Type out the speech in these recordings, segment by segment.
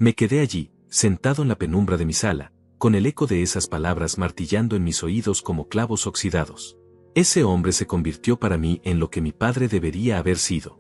Me quedé allí, sentado en la penumbra de mi sala, con el eco de esas palabras martillando en mis oídos como clavos oxidados. Ese hombre se convirtió para mí en lo que mi padre debería haber sido.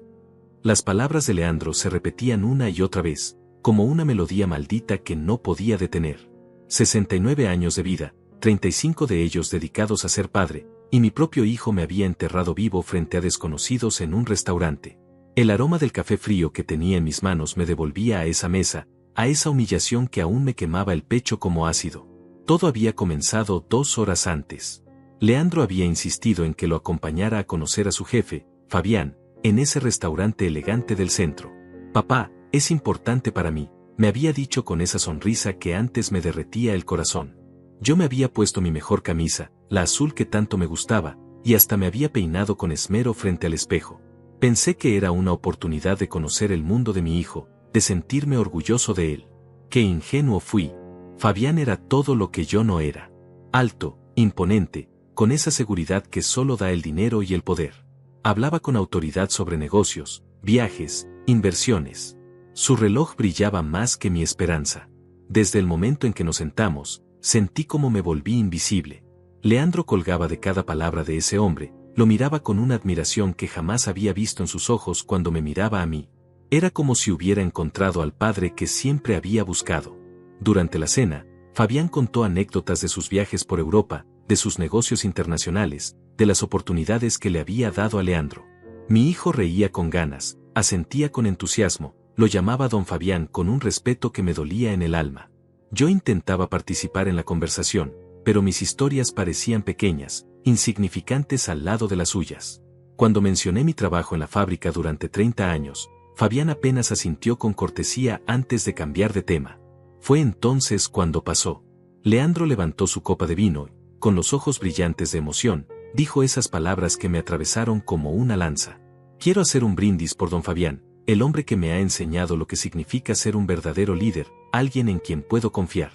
Las palabras de Leandro se repetían una y otra vez, como una melodía maldita que no podía detener. 69 años de vida, 35 de ellos dedicados a ser padre, y mi propio hijo me había enterrado vivo frente a desconocidos en un restaurante. El aroma del café frío que tenía en mis manos me devolvía a esa mesa, a esa humillación que aún me quemaba el pecho como ácido. Todo había comenzado 2 horas antes. Leandro había insistido en que lo acompañara a conocer a su jefe, Fabián, en ese restaurante elegante del centro. Papá, es importante para mí, me había dicho con esa sonrisa que antes me derretía el corazón. Yo me había puesto mi mejor camisa, la azul que tanto me gustaba, y hasta me había peinado con esmero frente al espejo. Pensé que era una oportunidad de conocer el mundo de mi hijo, de sentirme orgulloso de él. ¡Qué ingenuo fui! Fabián era todo lo que yo no era. Alto, imponente, con esa seguridad que solo da el dinero y el poder. Hablaba con autoridad sobre negocios, viajes, inversiones. Su reloj brillaba más que mi esperanza. Desde el momento en que nos sentamos, sentí como me volví invisible. Leandro colgaba de cada palabra de ese hombre, lo miraba con una admiración que jamás había visto en sus ojos cuando me miraba a mí. Era como si hubiera encontrado al padre que siempre había buscado. Durante la cena, Fabián contó anécdotas de sus viajes por Europa, de sus negocios internacionales, de las oportunidades que le había dado a Leandro. Mi hijo reía con ganas, asentía con entusiasmo, lo llamaba don Fabián con un respeto que me dolía en el alma. Yo intentaba participar en la conversación, pero mis historias parecían pequeñas, insignificantes al lado de las suyas. Cuando mencioné mi trabajo en la fábrica durante 30 años, Fabián apenas asintió con cortesía antes de cambiar de tema. Fue entonces cuando pasó. Leandro levantó su copa de vino, con los ojos brillantes de emoción, dijo esas palabras que me atravesaron como una lanza. Quiero hacer un brindis por don Fabián, el hombre que me ha enseñado lo que significa ser un verdadero líder, alguien en quien puedo confiar.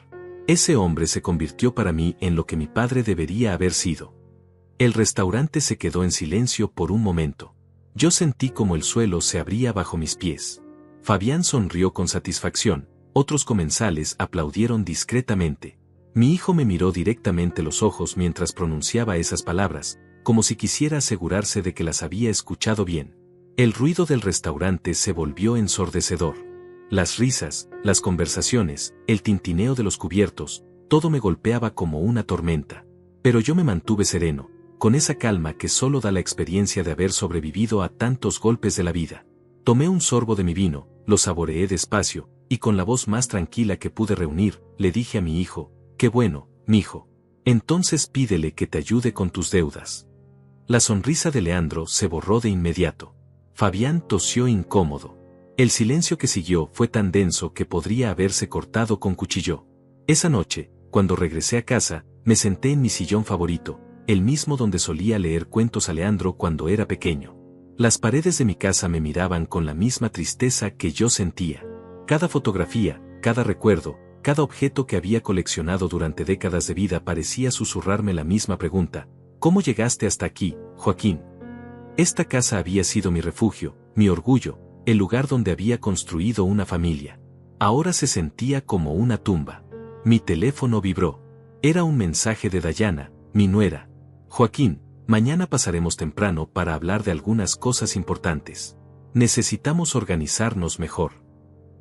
Ese hombre se convirtió para mí en lo que mi padre debería haber sido. El restaurante se quedó en silencio por un momento. Yo sentí como el suelo se abría bajo mis pies. Fabián sonrió con satisfacción, otros comensales aplaudieron discretamente. Mi hijo me miró directamente los ojos mientras pronunciaba esas palabras, como si quisiera asegurarse de que las había escuchado bien. El ruido del restaurante se volvió ensordecedor. Las risas, las conversaciones, el tintineo de los cubiertos, todo me golpeaba como una tormenta. Pero yo me mantuve sereno, con esa calma que solo da la experiencia de haber sobrevivido a tantos golpes de la vida. Tomé un sorbo de mi vino, lo saboreé despacio, y con la voz más tranquila que pude reunir, le dije a mi hijo: «Qué bueno, mijo. Entonces pídele que te ayude con tus deudas». La sonrisa de Leandro se borró de inmediato. Fabián tosió incómodo. El silencio que siguió fue tan denso que podría haberse cortado con cuchillo. Esa noche, cuando regresé a casa, me senté en mi sillón favorito, el mismo donde solía leer cuentos a Leandro cuando era pequeño. Las paredes de mi casa me miraban con la misma tristeza que yo sentía. Cada fotografía, cada recuerdo, cada objeto que había coleccionado durante décadas de vida parecía susurrarme la misma pregunta: ¿cómo llegaste hasta aquí, Joaquín? Esta casa había sido mi refugio, mi orgullo, el lugar donde había construido una familia. Ahora se sentía como una tumba. Mi teléfono vibró. Era un mensaje de Dayana, mi nuera. «Joaquín, mañana pasaremos temprano para hablar de algunas cosas importantes. Necesitamos organizarnos mejor».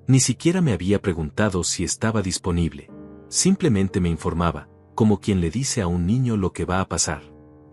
Ni siquiera me había preguntado si estaba disponible. Simplemente me informaba, como quien le dice a un niño lo que va a pasar.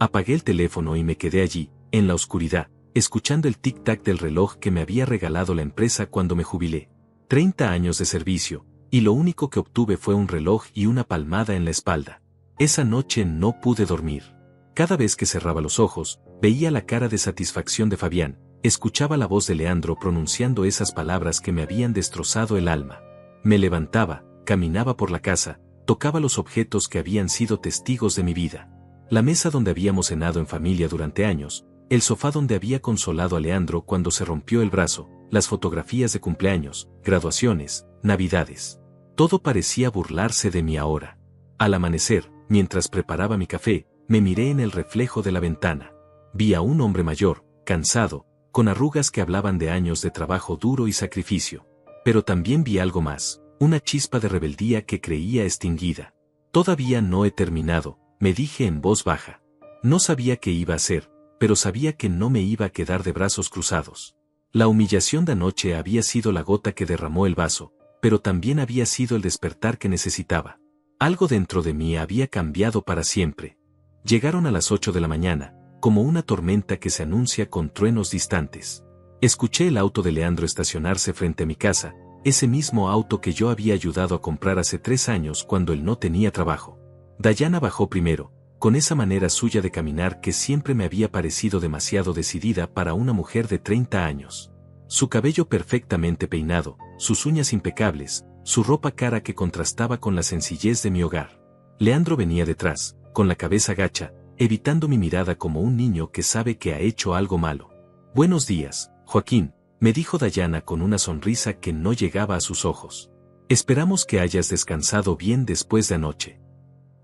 Apagué el teléfono y me quedé allí, en la oscuridad, escuchando el tic-tac del reloj que me había regalado la empresa cuando me jubilé. 30 años de servicio, y lo único que obtuve fue un reloj y una palmada en la espalda. Esa noche no pude dormir. Cada vez que cerraba los ojos, veía la cara de satisfacción de Fabián, escuchaba la voz de Leandro pronunciando esas palabras que me habían destrozado el alma. Me levantaba, caminaba por la casa, tocaba los objetos que habían sido testigos de mi vida. La mesa donde habíamos cenado en familia durante años, el sofá donde había consolado a Leandro cuando se rompió el brazo, las fotografías de cumpleaños, graduaciones, navidades. Todo parecía burlarse de mí ahora. Al amanecer, mientras preparaba mi café, me miré en el reflejo de la ventana. Vi a un hombre mayor, cansado, con arrugas que hablaban de años de trabajo duro y sacrificio. Pero también vi algo más, una chispa de rebeldía que creía extinguida. Todavía no he terminado, me dije en voz baja. No sabía qué iba a hacer, pero sabía que no me iba a quedar de brazos cruzados. La humillación de anoche había sido la gota que derramó el vaso, pero también había sido el despertar que necesitaba. Algo dentro de mí había cambiado para siempre. Llegaron a las 8 de la mañana, como una tormenta que se anuncia con truenos distantes. Escuché el auto de Leandro estacionarse frente a mi casa, ese mismo auto que yo había ayudado a comprar hace 3 años cuando él no tenía trabajo. Dayana bajó primero, con esa manera suya de caminar que siempre me había parecido demasiado decidida para una mujer de 30 años. Su cabello perfectamente peinado, sus uñas impecables, su ropa cara que contrastaba con la sencillez de mi hogar. Leandro venía detrás, con la cabeza gacha, evitando mi mirada como un niño que sabe que ha hecho algo malo. «Buenos días, Joaquín», me dijo Dayana con una sonrisa que no llegaba a sus ojos. «Esperamos que hayas descansado bien después de anoche».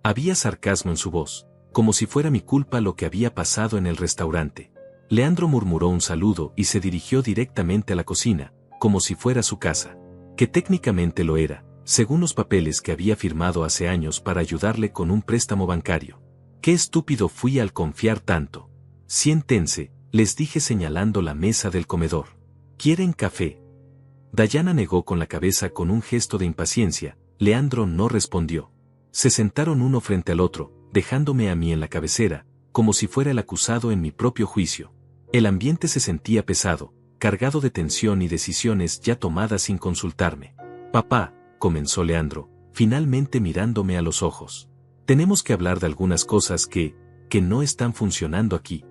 Había sarcasmo en su voz, como si fuera mi culpa lo que había pasado en el restaurante. Leandro murmuró un saludo y se dirigió directamente a la cocina, como si fuera su casa. Que técnicamente lo era, según los papeles que había firmado hace años para ayudarle con un préstamo bancario. Qué estúpido fui al confiar tanto. «Siéntense», les dije señalando la mesa del comedor. «¿Quieren café?». Dayana negó con la cabeza con un gesto de impaciencia. Leandro no respondió. Se sentaron uno frente al otro, dejándome a mí en la cabecera, como si fuera el acusado en mi propio juicio. El ambiente se sentía pesado, cargado de tensión y decisiones ya tomadas sin consultarme. «Papá», comenzó Leandro, finalmente mirándome a los ojos. «Tenemos que hablar de algunas cosas que no están funcionando aquí».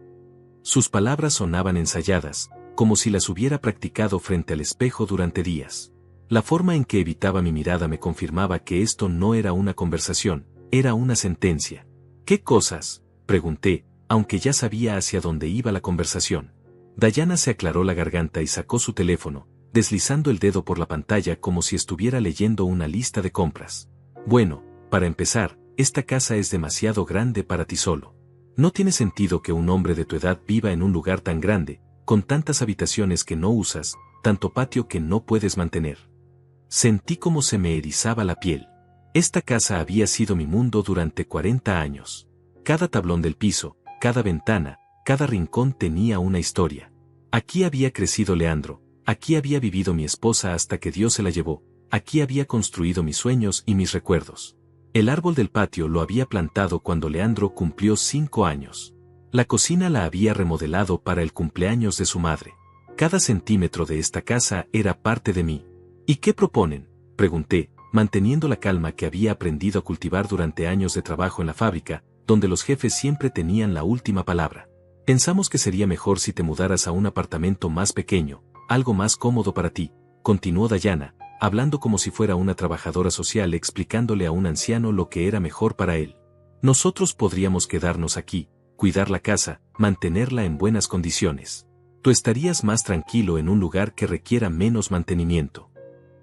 Sus palabras sonaban ensayadas, como si las hubiera practicado frente al espejo durante días. La forma en que evitaba mi mirada me confirmaba que esto no era una conversación, era una sentencia. «¿Qué cosas?», pregunté, aunque ya sabía hacia dónde iba la conversación. Dayana se aclaró la garganta y sacó su teléfono, deslizando el dedo por la pantalla como si estuviera leyendo una lista de compras. «Bueno, para empezar, esta casa es demasiado grande para ti solo. No tiene sentido que un hombre de tu edad viva en un lugar tan grande, con tantas habitaciones que no usas, tanto patio que no puedes mantener». Sentí como se me erizaba la piel. Esta casa había sido mi mundo durante 40 años. Cada tablón del piso, cada ventana, cada rincón tenía una historia. Aquí había crecido Leandro, aquí había vivido mi esposa hasta que Dios se la llevó, aquí había construido mis sueños y mis recuerdos. El árbol del patio lo había plantado cuando Leandro cumplió 5 años. La cocina la había remodelado para el cumpleaños de su madre. Cada centímetro de esta casa era parte de mí. «¿Y qué proponen?», pregunté, manteniendo la calma que había aprendido a cultivar durante años de trabajo en la fábrica, donde los jefes siempre tenían la última palabra. «Pensamos que sería mejor si te mudaras a un apartamento más pequeño, algo más cómodo para ti», continuó Dayana, hablando como si fuera una trabajadora social explicándole a un anciano lo que era mejor para él. «Nosotros podríamos quedarnos aquí, cuidar la casa, mantenerla en buenas condiciones. Tú estarías más tranquilo en un lugar que requiera menos mantenimiento».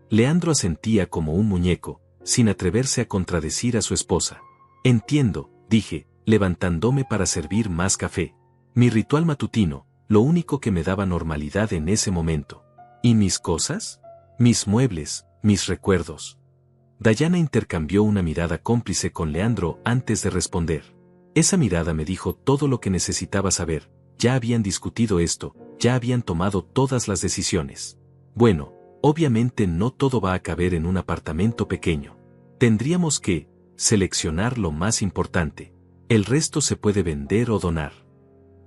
Leandro asentía como un muñeco, sin atreverse a contradecir a su esposa. «Entiendo», dije, levantándome para servir más café. Mi ritual matutino, lo único que me daba normalidad en ese momento. «¿Y mis cosas? Mis muebles, mis recuerdos». Dayana intercambió una mirada cómplice con Leandro antes de responder. Esa mirada me dijo todo lo que necesitaba saber. Ya habían discutido esto, ya habían tomado todas las decisiones. «Bueno, obviamente no todo va a caber en un apartamento pequeño. Tendríamos que seleccionar lo más importante. El resto se puede vender o donar».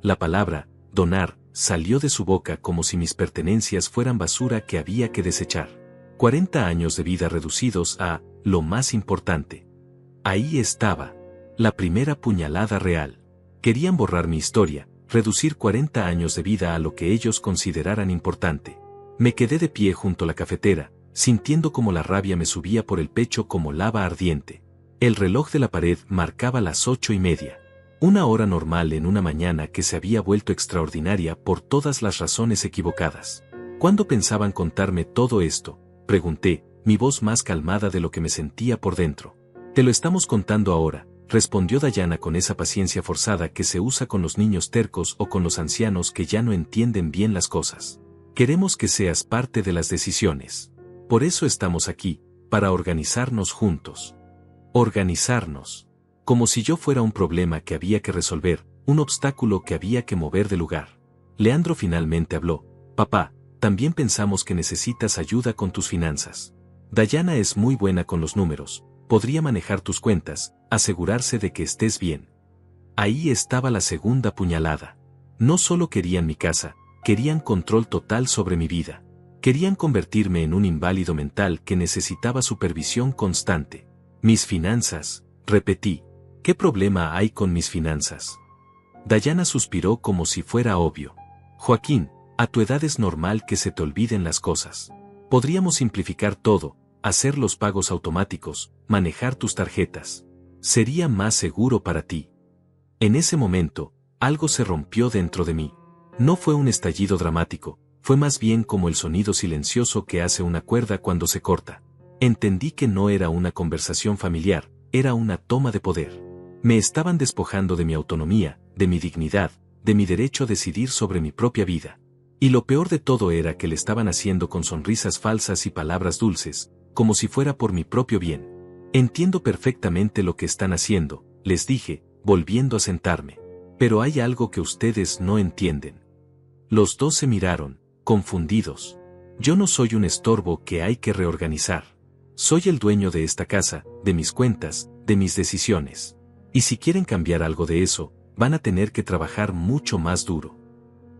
La palabra «donar» salió de su boca como si mis pertenencias fueran basura que había que desechar. 40 años de vida reducidos a lo más importante. Ahí estaba. La primera puñalada real. Querían borrar mi historia, reducir 40 años de vida a lo que ellos consideraran importante. Me quedé de pie junto a la cafetera, sintiendo como la rabia me subía por el pecho como lava ardiente. El reloj de la pared marcaba las 8:30. Una hora normal en una mañana que se había vuelto extraordinaria por todas las razones equivocadas. «¿Cuándo pensaban contarme todo esto?», pregunté, mi voz más calmada de lo que me sentía por dentro. «Te lo estamos contando ahora», respondió Dayana con esa paciencia forzada que se usa con los niños tercos o con los ancianos que ya no entienden bien las cosas. «Queremos que seas parte de las decisiones. Por eso estamos aquí, para organizarnos juntos. Organizarnos. Como si yo fuera un problema que había que resolver, un obstáculo que había que mover de lugar. Leandro finalmente habló. Papá, también pensamos que necesitas ayuda con tus finanzas. Dayana es muy buena con los números, podría manejar tus cuentas, asegurarse de que estés bien. Ahí estaba la segunda puñalada. No solo querían mi casa, querían control total sobre mi vida. Querían convertirme en un inválido mental que necesitaba supervisión constante. Mis finanzas, repetí. ¿Qué problema hay con mis finanzas? Dayana suspiró como si fuera obvio. Joaquín, a tu edad es normal que se te olviden las cosas. Podríamos simplificar todo, hacer los pagos automáticos, manejar tus tarjetas. Sería más seguro para ti. En ese momento, algo se rompió dentro de mí. No fue un estallido dramático, fue más bien como el sonido silencioso que hace una cuerda cuando se corta. Entendí que no era una conversación familiar, era una toma de poder. Me estaban despojando de mi autonomía, de mi dignidad, de mi derecho a decidir sobre mi propia vida. Y lo peor de todo era que le estaban haciendo con sonrisas falsas y palabras dulces, como si fuera por mi propio bien. Entiendo perfectamente lo que están haciendo, les dije, volviendo a sentarme. Pero hay algo que ustedes no entienden. Los dos se miraron, confundidos. Yo no soy un estorbo que hay que reorganizar. Soy el dueño de esta casa, de mis cuentas, de mis decisiones. Y si quieren cambiar algo de eso, van a tener que trabajar mucho más duro.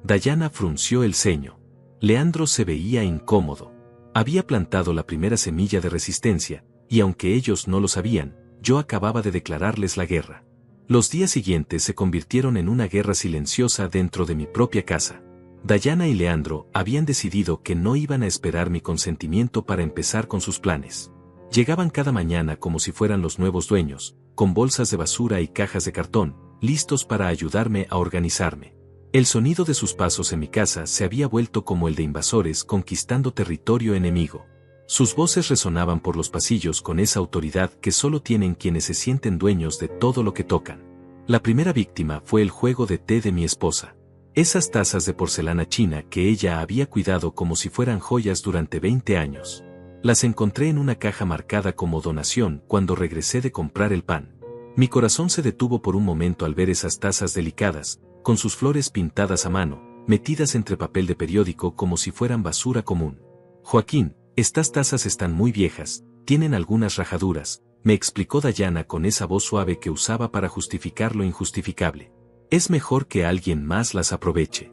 Dayana frunció el ceño. Leandro se veía incómodo. Había plantado la primera semilla de resistencia, y aunque ellos no lo sabían, yo acababa de declararles la guerra. Los días siguientes se convirtieron en una guerra silenciosa dentro de mi propia casa. Dayana y Leandro habían decidido que no iban a esperar mi consentimiento para empezar con sus planes. Llegaban cada mañana como si fueran los nuevos dueños, con bolsas de basura y cajas de cartón, listos para ayudarme a organizarme. El sonido de sus pasos en mi casa se había vuelto como el de invasores conquistando territorio enemigo. Sus voces resonaban por los pasillos con esa autoridad que solo tienen quienes se sienten dueños de todo lo que tocan. La primera víctima fue el juego de té de mi esposa. Esas tazas de porcelana china que ella había cuidado como si fueran joyas durante 20 años. Las encontré en una caja marcada como donación cuando regresé de comprar el pan. Mi corazón se detuvo por un momento al ver esas tazas delicadas, con sus flores pintadas a mano, metidas entre papel de periódico como si fueran basura común. Joaquín, estas tazas están muy viejas, tienen algunas rajaduras, me explicó Dayana con esa voz suave que usaba para justificar lo injustificable. Es mejor que alguien más las aproveche.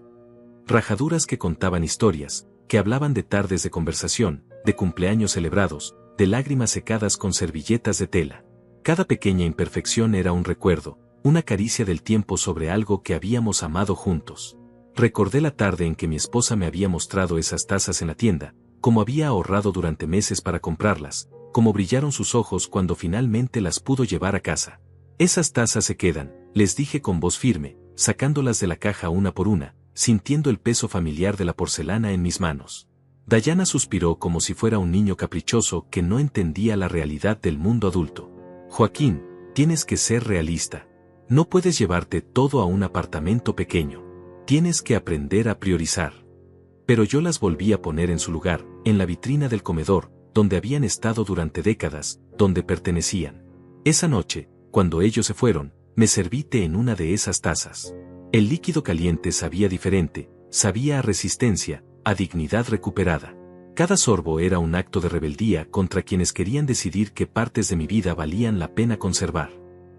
Rajaduras que contaban historias, que hablaban de tardes de conversación, de cumpleaños celebrados, de lágrimas secadas con servilletas de tela. Cada pequeña imperfección era un recuerdo, una caricia del tiempo sobre algo que habíamos amado juntos. Recordé la tarde en que mi esposa me había mostrado esas tazas en la tienda, cómo había ahorrado durante meses para comprarlas, cómo brillaron sus ojos cuando finalmente las pudo llevar a casa. Esas tazas se quedan, les dije con voz firme, sacándolas de la caja una por una, sintiendo el peso familiar de la porcelana en mis manos. Dayana suspiró como si fuera un niño caprichoso que no entendía la realidad del mundo adulto. Joaquín, tienes que ser realista. No puedes llevarte todo a un apartamento pequeño. Tienes que aprender a priorizar. Pero yo las volví a poner en su lugar, en la vitrina del comedor, donde habían estado durante décadas, donde pertenecían. Esa noche, cuando ellos se fueron, me serví té en una de esas tazas. El líquido caliente sabía diferente, sabía a resistencia, a dignidad recuperada. Cada sorbo era un acto de rebeldía contra quienes querían decidir qué partes de mi vida valían la pena conservar.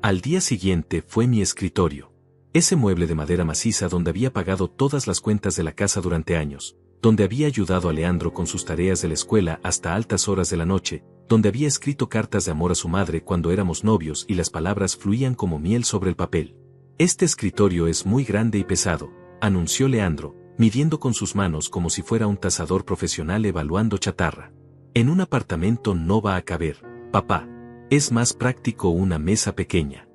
Al día siguiente fue mi escritorio. Ese mueble de madera maciza donde había pagado todas las cuentas de la casa durante años, donde había ayudado a Leandro con sus tareas de la escuela hasta altas horas de la noche, donde había escrito cartas de amor a su madre cuando éramos novios y las palabras fluían como miel sobre el papel. Este escritorio es muy grande y pesado, anunció Leandro, midiendo con sus manos como si fuera un tasador profesional evaluando chatarra. En un apartamento no va a caber, papá. Es más práctico una mesa pequeña.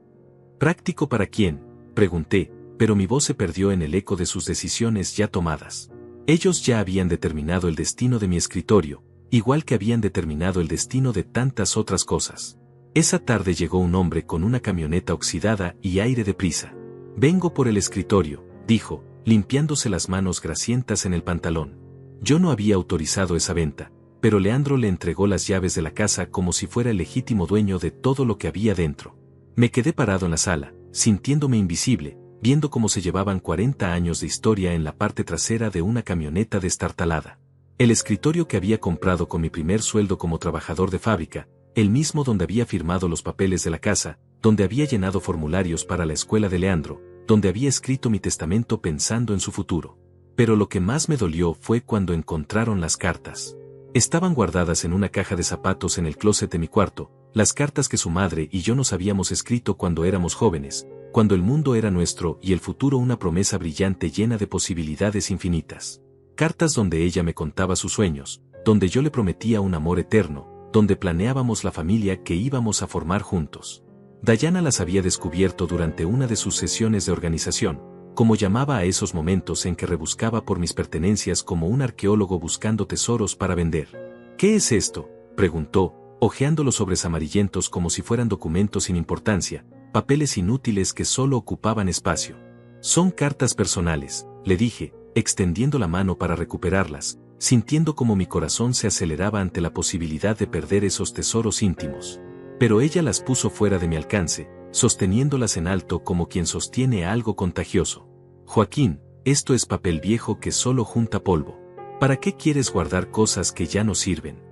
¿Práctico para quién?, pregunté, pero mi voz se perdió en el eco de sus decisiones ya tomadas. Ellos ya habían determinado el destino de mi escritorio, igual que habían determinado el destino de tantas otras cosas. Esa tarde llegó un hombre con una camioneta oxidada y aire de prisa. Vengo por el escritorio, dijo, limpiándose las manos grasientas en el pantalón. Yo no había autorizado esa venta. pero Leandro le entregó las llaves de la casa como si fuera el legítimo dueño de todo lo que había dentro. Me quedé parado en la sala, sintiéndome invisible, viendo cómo se llevaban 40 años de historia en la parte trasera de una camioneta destartalada. El escritorio que había comprado con mi primer sueldo como trabajador de fábrica, el mismo donde había firmado los papeles de la casa, donde había llenado formularios para la escuela de Leandro, donde había escrito mi testamento pensando en su futuro. Pero lo que más me dolió fue cuando encontraron las cartas. Estaban guardadas en una caja de zapatos en el closet de mi cuarto, las cartas que su madre y yo nos habíamos escrito cuando éramos jóvenes, cuando el mundo era nuestro y el futuro una promesa brillante llena de posibilidades infinitas. Cartas donde ella me contaba sus sueños, donde yo le prometía un amor eterno, donde planeábamos la familia que íbamos a formar juntos. Dayana las había descubierto durante una de sus sesiones de organización, como llamaba a esos momentos en que rebuscaba por mis pertenencias como un arqueólogo buscando tesoros para vender. ¿Qué es esto?, preguntó, hojeando los sobres amarillentos como si fueran documentos sin importancia, papeles inútiles que solo ocupaban espacio. Son cartas personales, le dije, extendiendo la mano para recuperarlas, sintiendo como mi corazón se aceleraba ante la posibilidad de perder esos tesoros íntimos. Pero ella las puso fuera de mi alcance, sosteniéndolas en alto como quien sostiene algo contagioso. Joaquín, esto es papel viejo que solo junta polvo. ¿Para qué quieres guardar cosas que ya no sirven?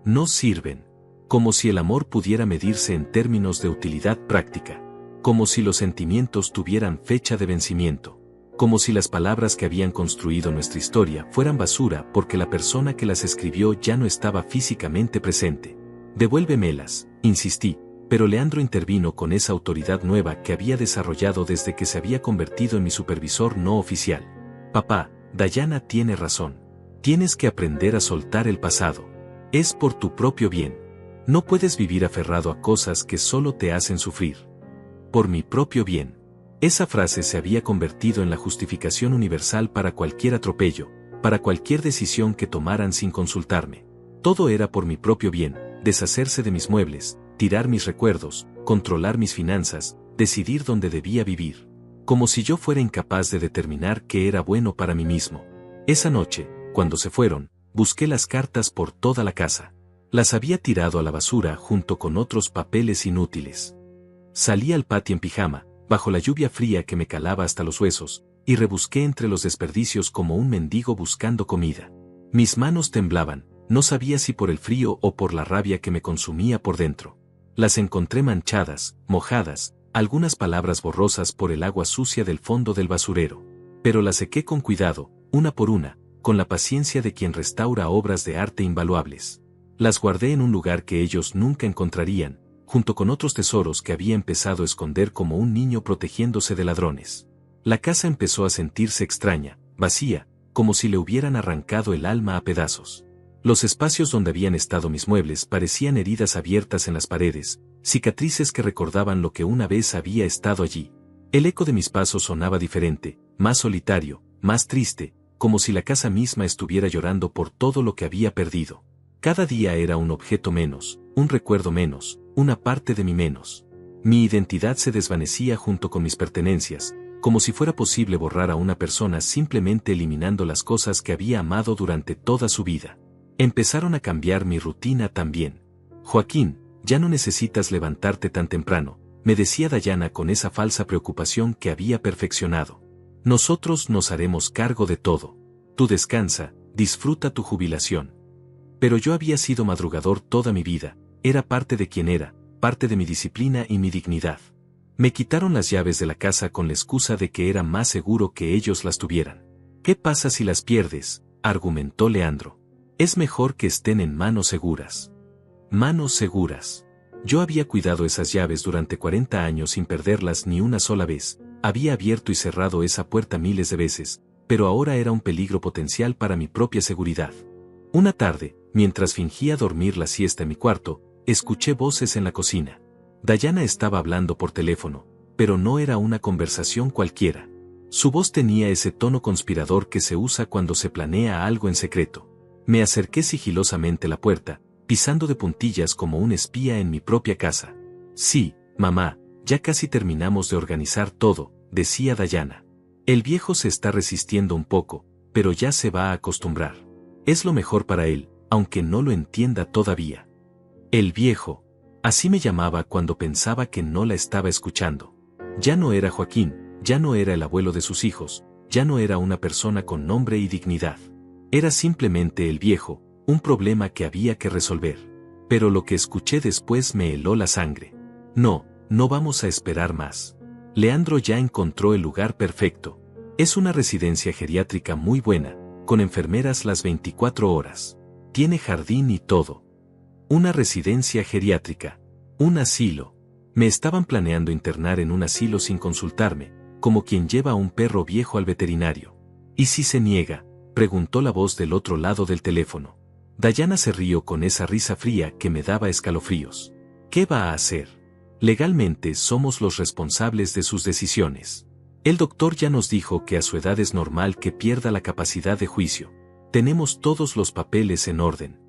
No sirven. Como si el amor pudiera medirse en términos de utilidad práctica. Como si los sentimientos tuvieran fecha de vencimiento. Como si las palabras que habían construido nuestra historia fueran basura porque la persona que las escribió ya no estaba físicamente presente. Devuélvemelas, insistí, pero Leandro intervino con esa autoridad nueva que había desarrollado desde que se había convertido en mi supervisor no oficial. Papá, Dayana tiene razón. Tienes que aprender a soltar el pasado. Es por tu propio bien. No puedes vivir aferrado a cosas que solo te hacen sufrir. Por mi propio bien. Esa frase se había convertido en la justificación universal para cualquier atropello, para cualquier decisión que tomaran sin consultarme. Todo era por mi propio bien, deshacerse de mis muebles, tirar mis recuerdos, controlar mis finanzas, decidir dónde debía vivir. Como si yo fuera incapaz de determinar qué era bueno para mí mismo. Esa noche, cuando se fueron, busqué las cartas por toda la casa. Las había tirado a la basura junto con otros papeles inútiles. Salí al patio en pijama, bajo la lluvia fría que me calaba hasta los huesos, y rebusqué entre los desperdicios como un mendigo buscando comida. Mis manos temblaban, no sabía si por el frío o por la rabia que me consumía por dentro. Las encontré manchadas, mojadas, algunas palabras borrosas por el agua sucia del fondo del basurero. Pero las sequé con cuidado, una por una, con la paciencia de quien restaura obras de arte invaluables. Las guardé en un lugar que ellos nunca encontrarían, junto con otros tesoros que había empezado a esconder como un niño protegiéndose de ladrones. La casa empezó a sentirse extraña, vacía, como si le hubieran arrancado el alma a pedazos. Los espacios donde habían estado mis muebles parecían heridas abiertas en las paredes, cicatrices que recordaban lo que una vez había estado allí. El eco de mis pasos sonaba diferente, más solitario, más triste, como si la casa misma estuviera llorando por todo lo que había perdido. Cada día era un objeto menos, un recuerdo menos, una parte de mí menos. Mi identidad se desvanecía junto con mis pertenencias, como si fuera posible borrar a una persona simplemente eliminando las cosas que había amado durante toda su vida. Empezaron a cambiar mi rutina también. Joaquín, ya no necesitas levantarte tan temprano, me decía Dayana con esa falsa preocupación que había perfeccionado. Nosotros nos haremos cargo de todo. Tú descansa, disfruta tu jubilación. Pero yo había sido madrugador toda mi vida, era parte de quien era, parte de mi disciplina y mi dignidad. Me quitaron las llaves de la casa con la excusa de que era más seguro que ellos las tuvieran. ¿Qué pasa si las pierdes?, argumentó Leandro. Es mejor que estén en manos seguras. Manos seguras. Yo había cuidado esas llaves durante 40 años sin perderlas ni una sola vez, había abierto y cerrado esa puerta miles de veces, pero ahora era un peligro potencial para mi propia seguridad. Una tarde, mientras fingía dormir la siesta en mi cuarto, escuché voces en la cocina. Dayana estaba hablando por teléfono, pero no era una conversación cualquiera. Su voz tenía ese tono conspirador que se usa cuando se planea algo en secreto. Me acerqué sigilosamente a la puerta, pisando de puntillas como un espía en mi propia casa. Sí, mamá, ya casi terminamos de organizar todo, decía Dayana. El viejo se está resistiendo un poco, pero ya se va a acostumbrar. Es lo mejor para él, aunque no lo entienda todavía. El viejo. Así me llamaba cuando pensaba que no la estaba escuchando. Ya no era Joaquín, ya no era el abuelo de sus hijos, ya no era una persona con nombre y dignidad. Era simplemente el viejo, un problema que había que resolver. Pero lo que escuché después me heló la sangre. No, no vamos a esperar más. Leandro ya encontró el lugar perfecto. Es una residencia geriátrica muy buena, con enfermeras las 24 horas. Tiene jardín y todo. Una residencia geriátrica. Un asilo. Me estaban planeando internar en un asilo sin consultarme, como quien lleva a un perro viejo al veterinario. ¿Y si se niega?, preguntó la voz del otro lado del teléfono. Dayana se rió con esa risa fría que me daba escalofríos. ¿Qué va a hacer? Legalmente somos los responsables de sus decisiones. El doctor ya nos dijo que a su edad es normal que pierda la capacidad de juicio. Tenemos todos los papeles en orden.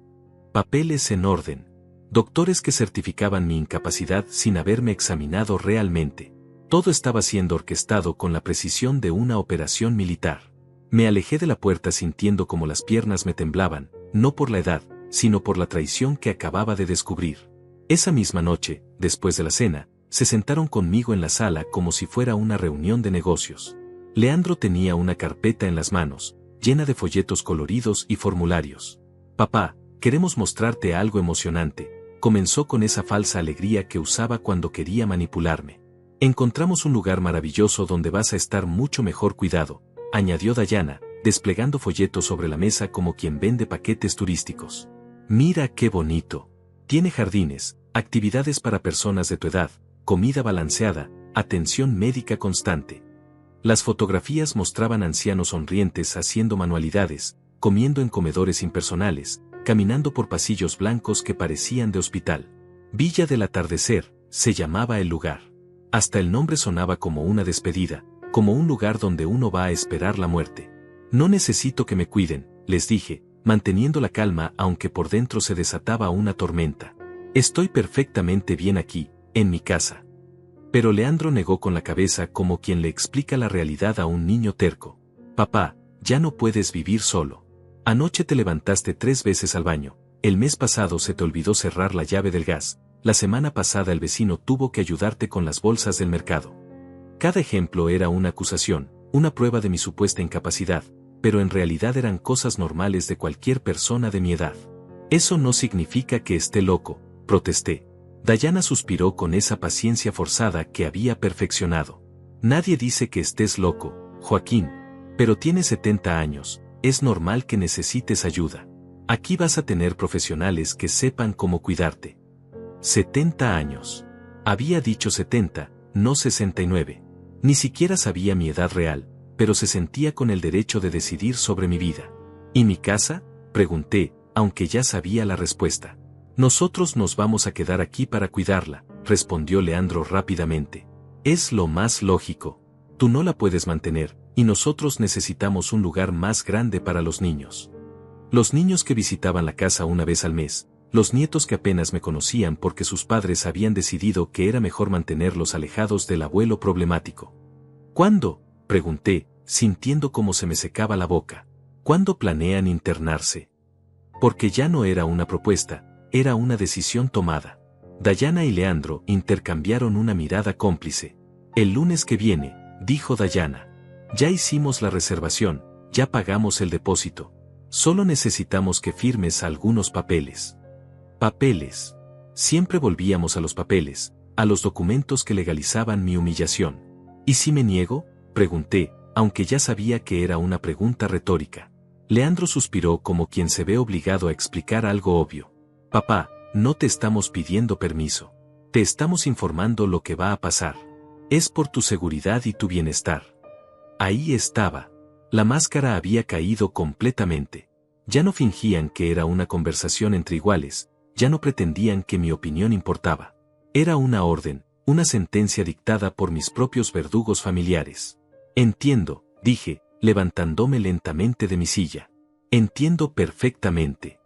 Papeles en orden. Doctores que certificaban mi incapacidad sin haberme examinado realmente. Todo estaba siendo orquestado con la precisión de una operación militar. Me alejé de la puerta sintiendo como las piernas me temblaban, no por la edad, sino por la traición que acababa de descubrir. Esa misma noche, después de la cena, se sentaron conmigo en la sala como si fuera una reunión de negocios. Leandro tenía una carpeta en las manos, llena de folletos coloridos y formularios. Papá, queremos mostrarte algo emocionante, comenzó con esa falsa alegría que usaba cuando quería manipularme. Encontramos un lugar maravilloso donde vas a estar mucho mejor cuidado, añadió Dayana, desplegando folletos sobre la mesa como quien vende paquetes turísticos. Mira qué bonito. Tiene jardines, actividades para personas de tu edad, comida balanceada, atención médica constante. Las fotografías mostraban ancianos sonrientes haciendo manualidades, comiendo en comedores impersonales, caminando por pasillos blancos que parecían de hospital. Villa del Atardecer, se llamaba el lugar. Hasta el nombre sonaba como una despedida, como un lugar donde uno va a esperar la muerte. No necesito que me cuiden, les dije, manteniendo la calma aunque por dentro se desataba una tormenta. Estoy perfectamente bien aquí, en mi casa. Pero Leandro negó con la cabeza como quien le explica la realidad a un niño terco. Papá, ya no puedes vivir solo. Anoche te levantaste 3 veces al baño, el mes pasado se te olvidó cerrar la llave del gas, la semana pasada el vecino tuvo que ayudarte con las bolsas del mercado. Cada ejemplo era una acusación, una prueba de mi supuesta incapacidad, pero en realidad eran cosas normales de cualquier persona de mi edad. Eso no significa que esté loco, protesté. Dayana suspiró con esa paciencia forzada que había perfeccionado. Nadie dice que estés loco, Joaquín, pero tienes 70 años, es normal que necesites ayuda. Aquí vas a tener profesionales que sepan cómo cuidarte. 70 años. Había dicho 70, no 69. Ni siquiera sabía mi edad real, pero se sentía con el derecho de decidir sobre mi vida. ¿Y mi casa?, pregunté, aunque ya sabía la respuesta. Nosotros nos vamos a quedar aquí para cuidarla, respondió Leandro rápidamente. Es lo más lógico. Tú no la puedes mantener, y nosotros necesitamos un lugar más grande para los niños. Los niños que visitaban la casa una vez al mes, los nietos que apenas me conocían porque sus padres habían decidido que era mejor mantenerlos alejados del abuelo problemático. ¿Cuándo?, pregunté, sintiendo cómo se me secaba la boca. ¿Cuándo planean internarse? Porque ya no era una propuesta, era una decisión tomada. Dayana y Leandro intercambiaron una mirada cómplice. El lunes que viene, dijo Dayana. Ya hicimos la reservación, ya pagamos el depósito. Solo necesitamos que firmes algunos papeles. Papeles. Siempre volvíamos a los papeles, a los documentos que legalizaban mi humillación. ¿Y si me niego?, pregunté, aunque ya sabía que era una pregunta retórica. Leandro suspiró como quien se ve obligado a explicar algo obvio. Papá, no te estamos pidiendo permiso. Te estamos informando lo que va a pasar. Es por tu seguridad y tu bienestar. Ahí estaba. La máscara había caído completamente. Ya no fingían que era una conversación entre iguales, ya no pretendían que mi opinión importaba. Era una orden, una sentencia dictada por mis propios verdugos familiares. Entiendo, dije, levantándome lentamente de mi silla. Entiendo perfectamente.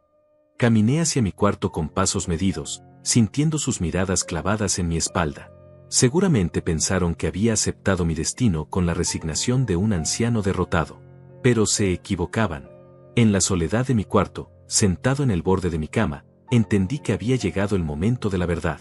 Caminé hacia mi cuarto con pasos medidos, sintiendo sus miradas clavadas en mi espalda. Seguramente pensaron que había aceptado mi destino con la resignación de un anciano derrotado. Pero se equivocaban. En la soledad de mi cuarto, sentado en el borde de mi cama, entendí que había llegado el momento de la verdad.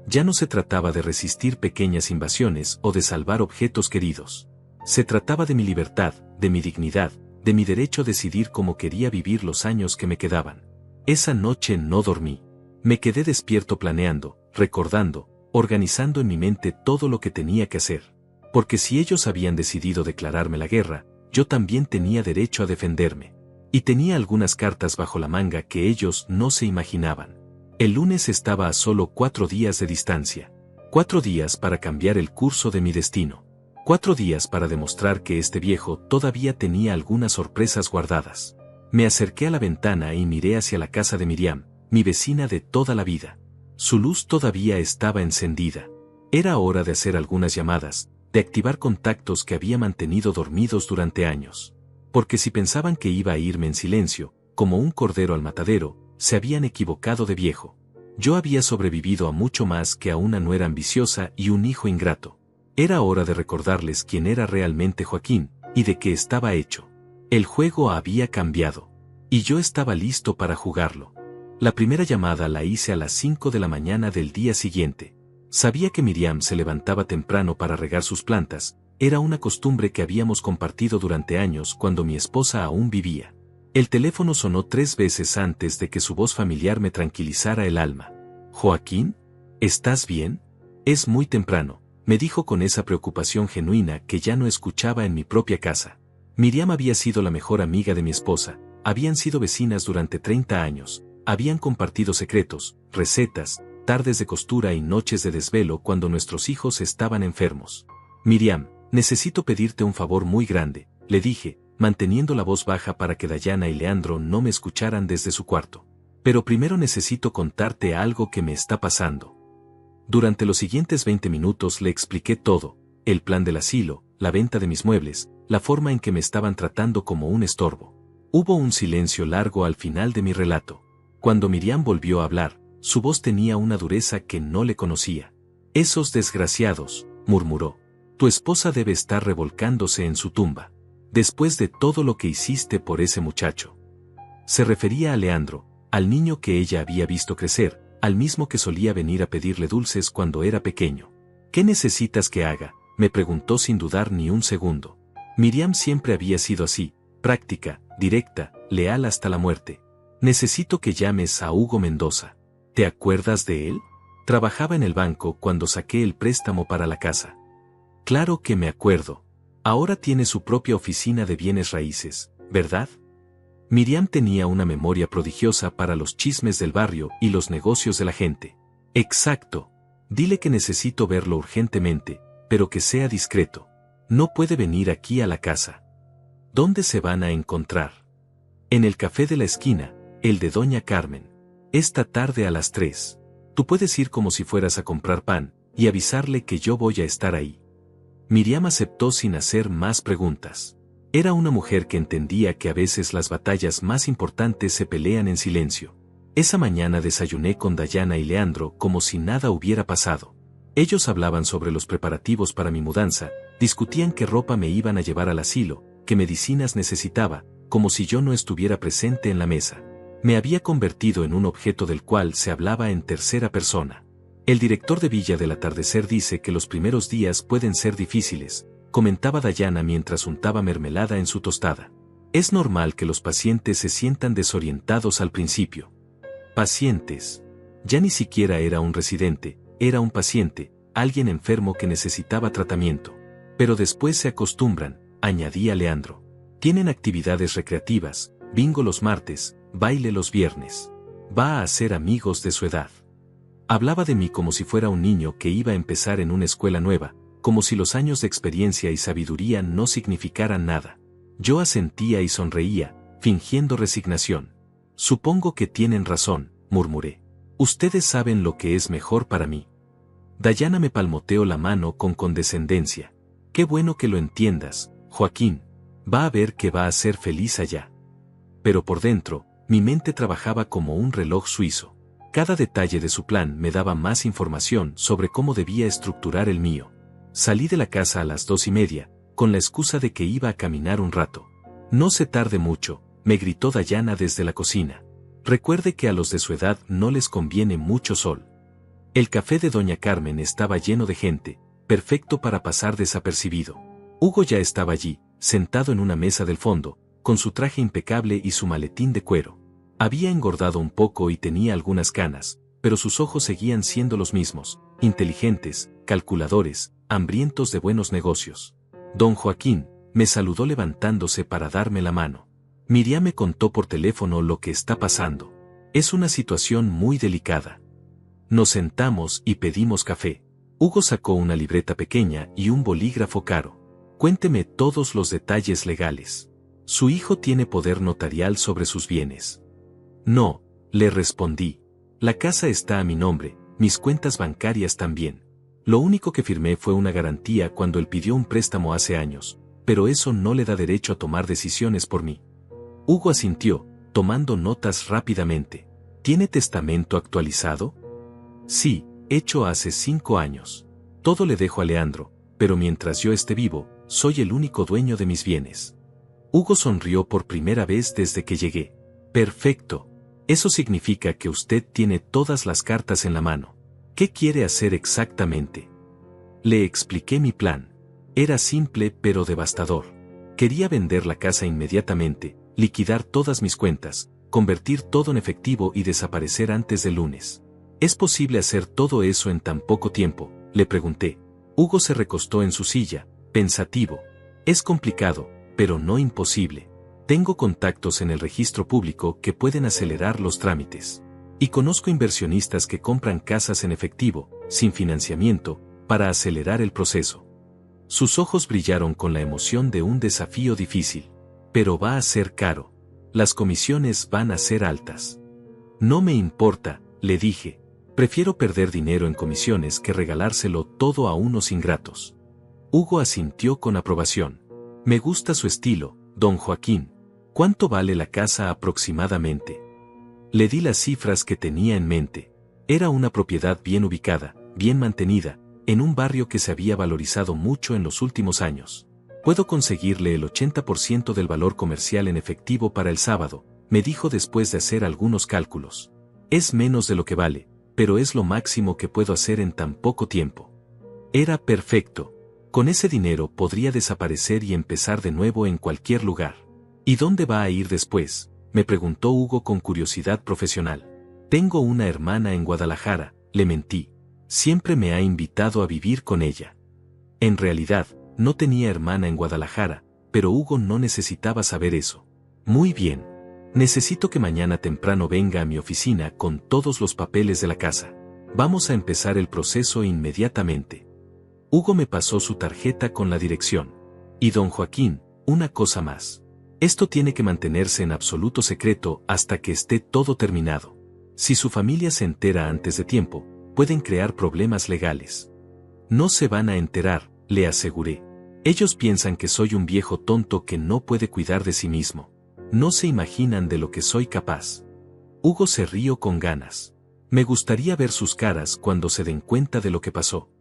Ya no se trataba de resistir pequeñas invasiones o de salvar objetos queridos. Se trataba de mi libertad, de mi dignidad, de mi derecho a decidir cómo quería vivir los años que me quedaban. Esa noche no dormí. Me quedé despierto planeando, recordando, organizando en mi mente todo lo que tenía que hacer. Porque si ellos habían decidido declararme la guerra, yo también tenía derecho a defenderme. Y tenía algunas cartas bajo la manga que ellos no se imaginaban. El lunes estaba a solo 4 días de distancia. 4 días para cambiar el curso de mi destino. 4 días para demostrar que este viejo todavía tenía algunas sorpresas guardadas. Me acerqué a la ventana y miré hacia la casa de Miriam, mi vecina de toda la vida. Su luz todavía estaba encendida. Era hora de hacer algunas llamadas, de activar contactos que había mantenido dormidos durante años. Porque si pensaban que iba a irme en silencio, como un cordero al matadero, se habían equivocado de viejo. Yo había sobrevivido a mucho más que a una nuera ambiciosa y un hijo ingrato. Era hora de recordarles quién era realmente Joaquín, y de qué estaba hecho. El juego había cambiado. Y yo estaba listo para jugarlo. La primera llamada la hice a las 5 de la mañana del día siguiente. Sabía que Miriam se levantaba temprano para regar sus plantas, era una costumbre que habíamos compartido durante años cuando mi esposa aún vivía. El teléfono sonó 3 veces antes de que su voz familiar me tranquilizara el alma. «Joaquín, ¿estás bien? Es muy temprano», me dijo con esa preocupación genuina que ya no escuchaba en mi propia casa. Miriam había sido la mejor amiga de mi esposa, habían sido vecinas durante 30 años, habían compartido secretos, recetas, tardes de costura y noches de desvelo cuando nuestros hijos estaban enfermos. «Miriam, necesito pedirte un favor muy grande», le dije, manteniendo la voz baja para que Dayana y Leandro no me escucharan desde su cuarto. «Pero primero necesito contarte algo que me está pasando». Durante los siguientes 20 minutos le expliqué todo, el plan del asilo, la venta de mis muebles, la forma en que me estaban tratando como un estorbo. Hubo un silencio largo al final de mi relato. Cuando Miriam volvió a hablar, su voz tenía una dureza que no le conocía. «Esos desgraciados», murmuró. «Tu esposa debe estar revolcándose en su tumba. Después de todo lo que hiciste por ese muchacho». Se refería a Leandro, al niño que ella había visto crecer, al mismo que solía venir a pedirle dulces cuando era pequeño. «¿Qué necesitas que haga?», me preguntó sin dudar ni un segundo. Miriam siempre había sido así, práctica, directa, leal hasta la muerte. «Necesito que llames a Hugo Mendoza». «¿Te acuerdas de él? Trabajaba en el banco cuando saqué el préstamo para la casa». «Claro que me acuerdo. Ahora tiene su propia oficina de bienes raíces, ¿verdad?». Miriam tenía una memoria prodigiosa para los chismes del barrio y los negocios de la gente. «Exacto. Dile que necesito verlo urgentemente, pero que sea discreto. No puede venir aquí a la casa». «¿Dónde se van a encontrar?». «En el café de la esquina, el de Doña Carmen. Esta tarde a las 3. Tú puedes ir como si fueras a comprar pan, y avisarle que yo voy a estar ahí». Miriam aceptó sin hacer más preguntas. Era una mujer que entendía que a veces las batallas más importantes se pelean en silencio. Esa mañana desayuné con Dayana y Leandro como si nada hubiera pasado. Ellos hablaban sobre los preparativos para mi mudanza, discutían qué ropa me iban a llevar al asilo, qué medicinas necesitaba, como si yo no estuviera presente en la mesa. Me había convertido en un objeto del cual se hablaba en tercera persona. «El director de Villa del Atardecer dice que los primeros días pueden ser difíciles», comentaba Dayana mientras untaba mermelada en su tostada. «Es normal que los pacientes se sientan desorientados al principio». Pacientes. Ya ni siquiera era un residente, era un paciente, alguien enfermo que necesitaba tratamiento. «Pero después se acostumbran», añadía Leandro. «Tienen actividades recreativas, bingo los martes, baile los viernes. Va a hacer amigos de su edad». Hablaba de mí como si fuera un niño que iba a empezar en una escuela nueva, como si los años de experiencia y sabiduría no significaran nada. Yo asentía y sonreía, fingiendo resignación. «Supongo que tienen razón», murmuré. «Ustedes saben lo que es mejor para mí». Dayana me palmoteó la mano con condescendencia. «Qué bueno que lo entiendas, Joaquín. Va a ver que va a ser feliz allá». Pero por dentro, mi mente trabajaba como un reloj suizo. Cada detalle de su plan me daba más información sobre cómo debía estructurar el mío. Salí de la casa a las 2:30, con la excusa de que iba a caminar un rato. «No se tarde mucho», me gritó Dayana desde la cocina. Recuerde que a los de su edad no les conviene mucho sol. El café de doña Carmen estaba lleno de gente, perfecto para pasar desapercibido. Hugo ya estaba allí, sentado en una mesa del fondo, con su traje impecable y su maletín de cuero. Había engordado un poco y tenía algunas canas, pero sus ojos seguían siendo los mismos, inteligentes, calculadores, hambrientos de buenos negocios. Don Joaquín me saludó levantándose para darme la mano. Miriam me contó por teléfono lo que está pasando. Es una situación muy delicada. Nos sentamos y pedimos café. Hugo sacó una libreta pequeña y un bolígrafo caro. Cuénteme todos los detalles legales. Su hijo tiene poder notarial sobre sus bienes. No, le respondí. La casa está a mi nombre, mis cuentas bancarias también. Lo único que firmé fue una garantía cuando él pidió un préstamo hace años, pero eso no le da derecho a tomar decisiones por mí. Hugo asintió, tomando notas rápidamente. ¿Tiene testamento actualizado? Sí, hecho hace 5 años. Todo le dejo a Leandro, pero mientras yo esté vivo, soy el único dueño de mis bienes. Hugo sonrió por primera vez desde que llegué. Perfecto. Eso significa que usted tiene todas las cartas en la mano. ¿Qué quiere hacer exactamente? Le expliqué mi plan. Era simple pero devastador. Quería vender la casa inmediatamente, liquidar todas mis cuentas, convertir todo en efectivo y desaparecer antes del lunes. ¿Es posible hacer todo eso en tan poco tiempo?, le pregunté. Hugo se recostó en su silla, pensativo. Es complicado, pero no imposible. Tengo contactos en el registro público que pueden acelerar los trámites. Y conozco inversionistas que compran casas en efectivo, sin financiamiento, para acelerar el proceso. Sus ojos brillaron con la emoción de un desafío difícil. Pero va a ser caro. Las comisiones van a ser altas. No me importa, le dije. Prefiero perder dinero en comisiones que regalárselo todo a unos ingratos. Hugo asintió con aprobación. Me gusta su estilo, don Joaquín. ¿Cuánto vale la casa aproximadamente? Le di las cifras que tenía en mente. Era una propiedad bien ubicada, bien mantenida, en un barrio que se había valorizado mucho en los últimos años. Puedo conseguirle el 80% del valor comercial en efectivo para el sábado, me dijo después de hacer algunos cálculos. Es menos de lo que vale, pero es lo máximo que puedo hacer en tan poco tiempo. Era perfecto. Con ese dinero podría desaparecer y empezar de nuevo en cualquier lugar. ¿Y dónde va a ir después?, me preguntó Hugo con curiosidad profesional. Tengo una hermana en Guadalajara, le mentí. Siempre me ha invitado a vivir con ella. En realidad, no tenía hermana en Guadalajara, pero Hugo no necesitaba saber eso. Muy bien. Necesito que mañana temprano venga a mi oficina con todos los papeles de la casa. Vamos a empezar el proceso inmediatamente. Hugo me pasó su tarjeta con la dirección. Y don Joaquín, una cosa más. Esto tiene que mantenerse en absoluto secreto hasta que esté todo terminado. Si su familia se entera antes de tiempo, pueden crear problemas legales. No se van a enterar, le aseguré. Ellos piensan que soy un viejo tonto que no puede cuidar de sí mismo. No se imaginan de lo que soy capaz. Hugo se rió con ganas. Me gustaría ver sus caras cuando se den cuenta de lo que pasó.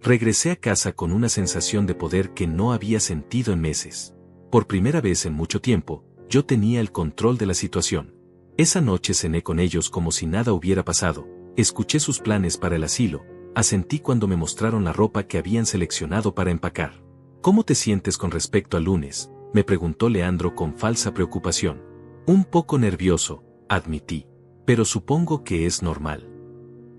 Regresé a casa con una sensación de poder que no había sentido en meses. Por primera vez en mucho tiempo, yo tenía el control de la situación. Esa noche cené con ellos como si nada hubiera pasado, escuché sus planes para el asilo, asentí cuando me mostraron la ropa que habían seleccionado para empacar. ¿Cómo te sientes con respecto al lunes?, me preguntó Leandro con falsa preocupación. Un poco nervioso, admití, pero supongo que es normal.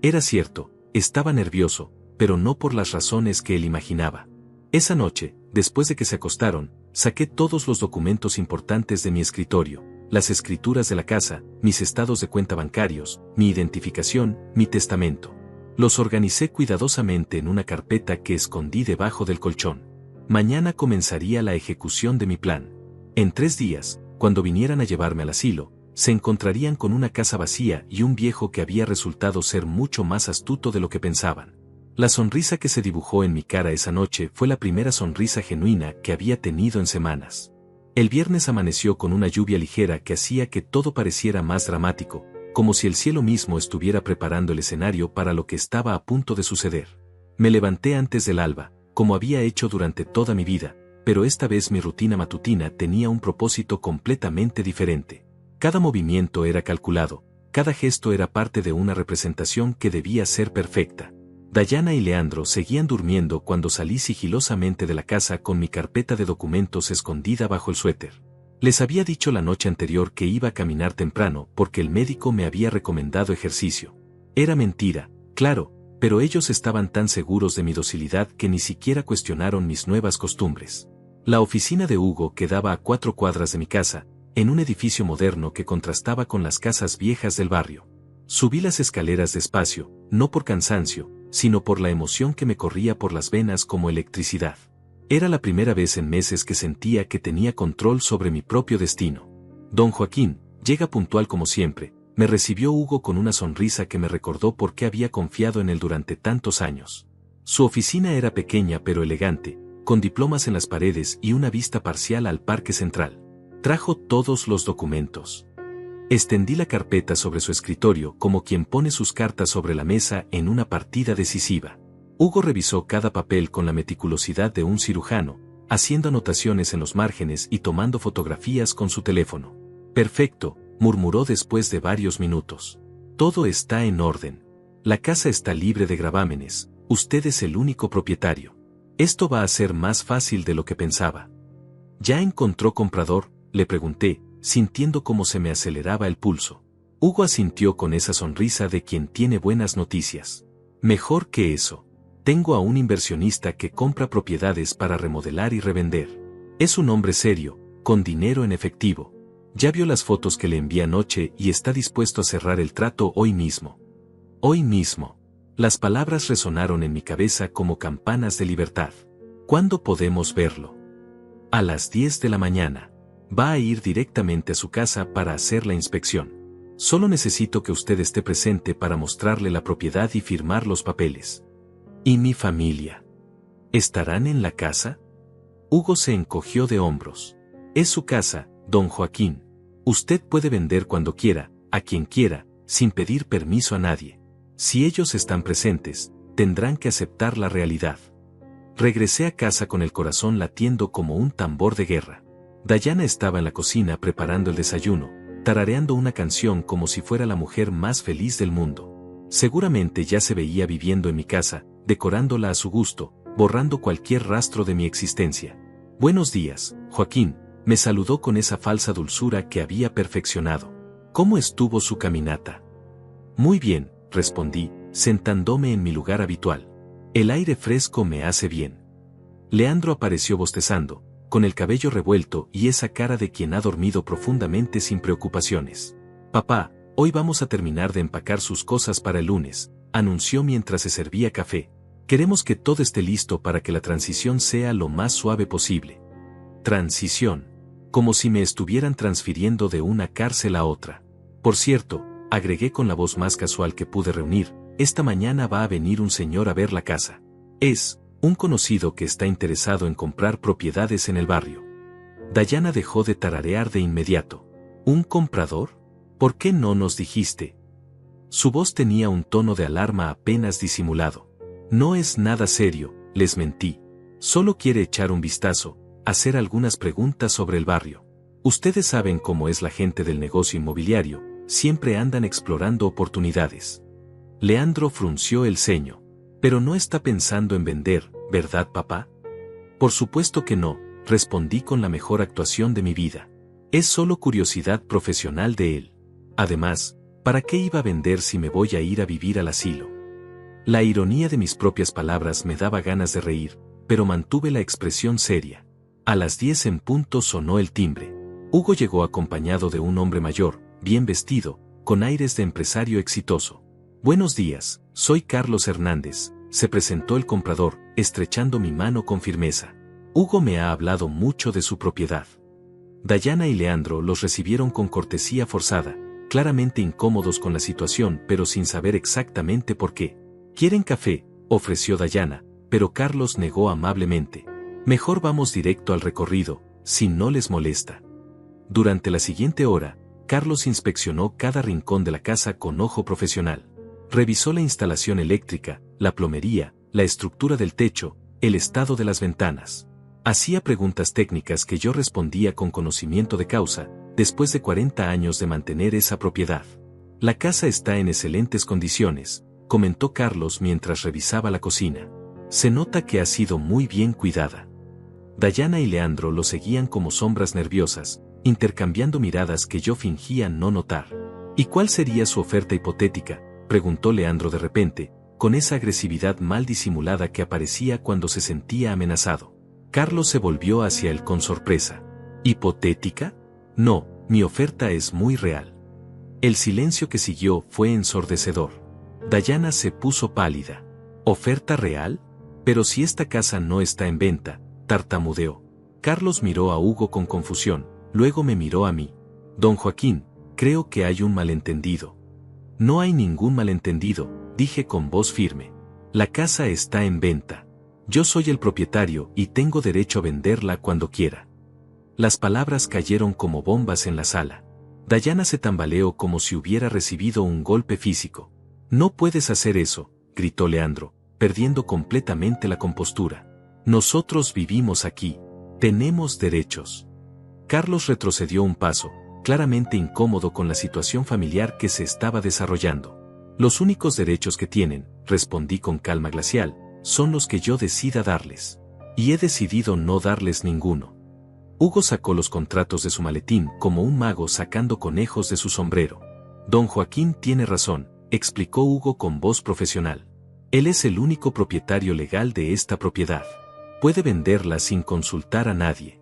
Era cierto, estaba nervioso, pero no por las razones que él imaginaba. Esa noche, después de que se acostaron, saqué todos los documentos importantes de mi escritorio, las escrituras de la casa, mis estados de cuenta bancarios, mi identificación, mi testamento. Los organicé cuidadosamente en una carpeta que escondí debajo del colchón. Mañana comenzaría la ejecución de mi plan. En 3 días, cuando vinieran a llevarme al asilo, se encontrarían con una casa vacía y un viejo que había resultado ser mucho más astuto de lo que pensaban. La sonrisa que se dibujó en mi cara esa noche fue la primera sonrisa genuina que había tenido en semanas. El viernes amaneció con una lluvia ligera que hacía que todo pareciera más dramático, como si el cielo mismo estuviera preparando el escenario para lo que estaba a punto de suceder. Me levanté antes del alba, como había hecho durante toda mi vida, pero esta vez mi rutina matutina tenía un propósito completamente diferente. Cada movimiento era calculado, cada gesto era parte de una representación que debía ser perfecta. Dayana y Leandro seguían durmiendo cuando salí sigilosamente de la casa con mi carpeta de documentos escondida bajo el suéter. Les había dicho la noche anterior que iba a caminar temprano porque el médico me había recomendado ejercicio. Era mentira, claro, pero ellos estaban tan seguros de mi docilidad que ni siquiera cuestionaron mis nuevas costumbres. La oficina de Hugo quedaba a 4 cuadras de mi casa, en un edificio moderno que contrastaba con las casas viejas del barrio. Subí las escaleras despacio, no por cansancio, sino por la emoción que me corría por las venas como electricidad. Era la primera vez en meses que sentía que tenía control sobre mi propio destino. Don Joaquín, llega puntual como siempre, me recibió Hugo con una sonrisa que me recordó por qué había confiado en él durante tantos años. Su oficina era pequeña pero elegante, con diplomas en las paredes y una vista parcial al Parque Central. Trajo todos los documentos. Extendí la carpeta sobre su escritorio como quien pone sus cartas sobre la mesa en una partida decisiva. Hugo revisó cada papel con la meticulosidad de un cirujano, haciendo anotaciones en los márgenes y tomando fotografías con su teléfono. Perfecto, murmuró después de varios minutos. Todo está en orden. La casa está libre de gravámenes, usted es el único propietario. Esto va a ser más fácil de lo que pensaba. ¿Ya encontró comprador?, le pregunté, sintiendo cómo se me aceleraba el pulso. Hugo asintió con esa sonrisa de quien tiene buenas noticias. Mejor que eso. Tengo a un inversionista que compra propiedades para remodelar y revender. Es un hombre serio, con dinero en efectivo. Ya vio las fotos que le envié anoche y está dispuesto a cerrar el trato hoy mismo. Hoy mismo. Las palabras resonaron en mi cabeza como campanas de libertad. ¿Cuándo podemos verlo? A las 10 de la mañana. Va a ir directamente a su casa para hacer la inspección. Solo necesito que usted esté presente para mostrarle la propiedad y firmar los papeles. ¿Y mi familia? ¿Estarán en la casa? Hugo se encogió de hombros. Es su casa, don Joaquín. Usted puede vender cuando quiera, a quien quiera, sin pedir permiso a nadie. Si ellos están presentes, tendrán que aceptar la realidad. Regresé a casa con el corazón latiendo como un tambor de guerra. Dayana estaba en la cocina preparando el desayuno, tarareando una canción como si fuera la mujer más feliz del mundo. Seguramente ya se veía viviendo en mi casa, decorándola a su gusto, borrando cualquier rastro de mi existencia. Buenos días, Joaquín, me saludó con esa falsa dulzura que había perfeccionado. ¿Cómo estuvo su caminata? Muy bien, respondí, sentándome en mi lugar habitual. El aire fresco me hace bien. Leandro apareció bostezando, con el cabello revuelto y esa cara de quien ha dormido profundamente sin preocupaciones. Papá, hoy vamos a terminar de empacar sus cosas para el lunes, anunció mientras se servía café. Queremos que todo esté listo para que la transición sea lo más suave posible. Transición. Como si me estuvieran transfiriendo de una cárcel a otra. Por cierto, agregué con la voz más casual que pude reunir, esta mañana va a venir un señor a ver la casa. Es un conocido que está interesado en comprar propiedades en el barrio. Dayana dejó de tararear de inmediato. ¿Un comprador? ¿Por qué no nos dijiste? Su voz tenía un tono de alarma apenas disimulado. No es nada serio, les mentí. Solo quiere echar un vistazo, hacer algunas preguntas sobre el barrio. Ustedes saben cómo es la gente del negocio inmobiliario, siempre andan explorando oportunidades. Leandro frunció el ceño. Pero no está pensando en vender, ¿verdad, papá? Por supuesto que no, respondí con la mejor actuación de mi vida. Es solo curiosidad profesional de él. Además, ¿para qué iba a vender si me voy a ir a vivir al asilo? La ironía de mis propias palabras me daba ganas de reír, pero mantuve la expresión seria. A las 10 en punto sonó el timbre. Hugo llegó acompañado de un hombre mayor, bien vestido, con aires de empresario exitoso. Buenos días, soy Carlos Hernández, se presentó el comprador, estrechando mi mano con firmeza. Hugo me ha hablado mucho de su propiedad. Dayana y Leandro los recibieron con cortesía forzada, claramente incómodos con la situación pero sin saber exactamente por qué. ¿Quieren café?, ofreció Dayana, pero Carlos negó amablemente. Mejor vamos directo al recorrido, si no les molesta. Durante la siguiente hora, Carlos inspeccionó cada rincón de la casa con ojo profesional. Revisó la instalación eléctrica, la plomería, la estructura del techo, el estado de las ventanas. Hacía preguntas técnicas que yo respondía con conocimiento de causa, después de 40 años de mantener esa propiedad. La casa está en excelentes condiciones, comentó Carlos mientras revisaba la cocina. Se nota que ha sido muy bien cuidada. Dayana y Leandro lo seguían como sombras nerviosas, intercambiando miradas que yo fingía no notar. ¿Y cuál sería su oferta hipotética?, preguntó Leandro de repente, con esa agresividad mal disimulada que aparecía cuando se sentía amenazado. Carlos se volvió hacia él con sorpresa. ¿Hipotética? No, mi oferta es muy real. El silencio que siguió fue ensordecedor. Dayana se puso pálida. ¿Oferta real? Pero si esta casa no está en venta, tartamudeó. Carlos miró a Hugo con confusión, luego me miró a mí. Don Joaquín, creo que hay un malentendido. No hay ningún malentendido, dije con voz firme. La casa está en venta. Yo soy el propietario y tengo derecho a venderla cuando quiera. Las palabras cayeron como bombas en la sala. Dayana se tambaleó como si hubiera recibido un golpe físico. No puedes hacer eso, gritó Leandro, perdiendo completamente la compostura. Nosotros vivimos aquí. Tenemos derechos. Carlos retrocedió un paso, claramente incómodo con la situación familiar que se estaba desarrollando. Los únicos derechos que tienen, respondí con calma glacial, son los que yo decida darles. Y he decidido no darles ninguno. Hugo sacó los contratos de su maletín como un mago sacando conejos de su sombrero. Don Joaquín tiene razón, explicó Hugo con voz profesional. Él es el único propietario legal de esta propiedad. Puede venderla sin consultar a nadie.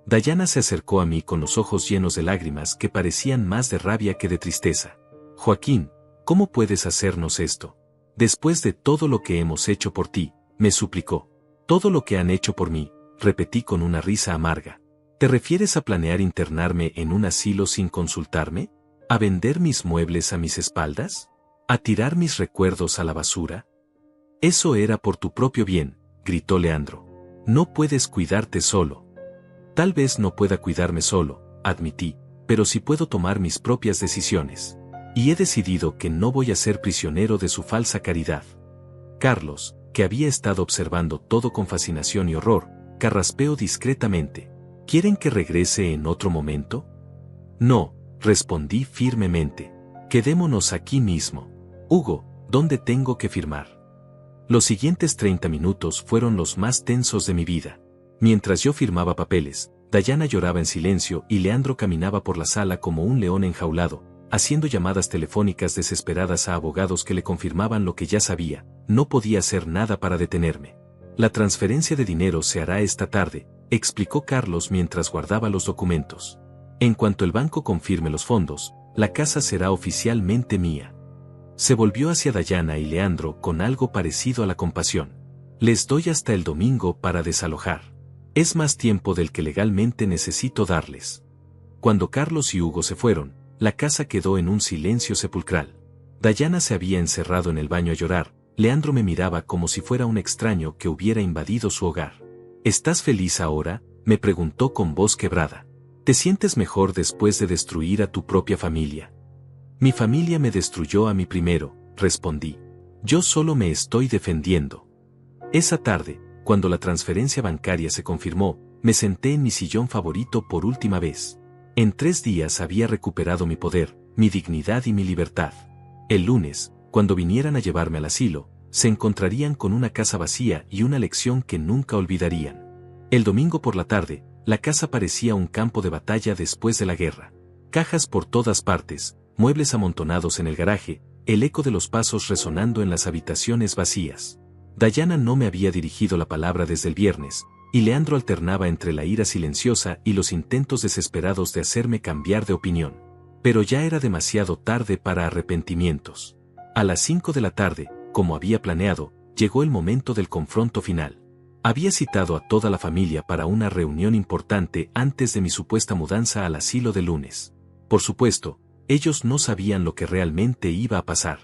Dayana se acercó a mí con los ojos llenos de lágrimas que parecían más de rabia que de tristeza. Joaquín, ¿cómo puedes hacernos esto? Después de todo lo que hemos hecho por ti, me suplicó. Todo lo que han hecho por mí, repetí con una risa amarga. ¿Te refieres a planear internarme en un asilo sin consultarme? ¿A vender mis muebles a mis espaldas? ¿A tirar mis recuerdos a la basura? Eso era por tu propio bien, gritó Leandro. No puedes cuidarte solo. Tal vez no pueda cuidarme solo, admití, pero sí puedo tomar mis propias decisiones. Y he decidido que no voy a ser prisionero de su falsa caridad. Carlos, que había estado observando todo con fascinación y horror, carraspeó discretamente. ¿Quieren que regrese en otro momento? No, respondí firmemente. Quedémonos aquí mismo. Hugo, ¿dónde tengo que firmar? Los siguientes 30 minutos fueron los más tensos de mi vida. Mientras yo firmaba papeles, Dayana lloraba en silencio y Leandro caminaba por la sala como un león enjaulado, haciendo llamadas telefónicas desesperadas a abogados que le confirmaban lo que ya sabía. No podía hacer nada para detenerme. La transferencia de dinero se hará esta tarde, explicó Carlos mientras guardaba los documentos. En cuanto el banco confirme los fondos, la casa será oficialmente mía. Se volvió hacia Dayana y Leandro con algo parecido a la compasión. Les doy hasta el domingo para desalojar. Es más tiempo del que legalmente necesito darles. Cuando Carlos y Hugo se fueron, la casa quedó en un silencio sepulcral. Dayana se había encerrado en el baño a llorar, Leandro me miraba como si fuera un extraño que hubiera invadido su hogar. ¿Estás feliz ahora?, me preguntó con voz quebrada. ¿Te sientes mejor después de destruir a tu propia familia? Mi familia me destruyó a mí primero, respondí. Yo solo me estoy defendiendo. Esa tarde, cuando la transferencia bancaria se confirmó, me senté en mi sillón favorito por última vez. En 3 días había recuperado mi poder, mi dignidad y mi libertad. El lunes, cuando vinieran a llevarme al asilo, se encontrarían con una casa vacía y una lección que nunca olvidarían. El domingo por la tarde, la casa parecía un campo de batalla después de la guerra. Cajas por todas partes, muebles amontonados en el garaje, el eco de los pasos resonando en las habitaciones vacías. Dayana no me había dirigido la palabra desde el viernes, y Leandro alternaba entre la ira silenciosa y los intentos desesperados de hacerme cambiar de opinión. Pero ya era demasiado tarde para arrepentimientos. A las 5 de la tarde, como había planeado, llegó el momento del confronto final. Había citado a toda la familia para una reunión importante antes de mi supuesta mudanza al asilo de lunes. Por supuesto, ellos no sabían lo que realmente iba a pasar.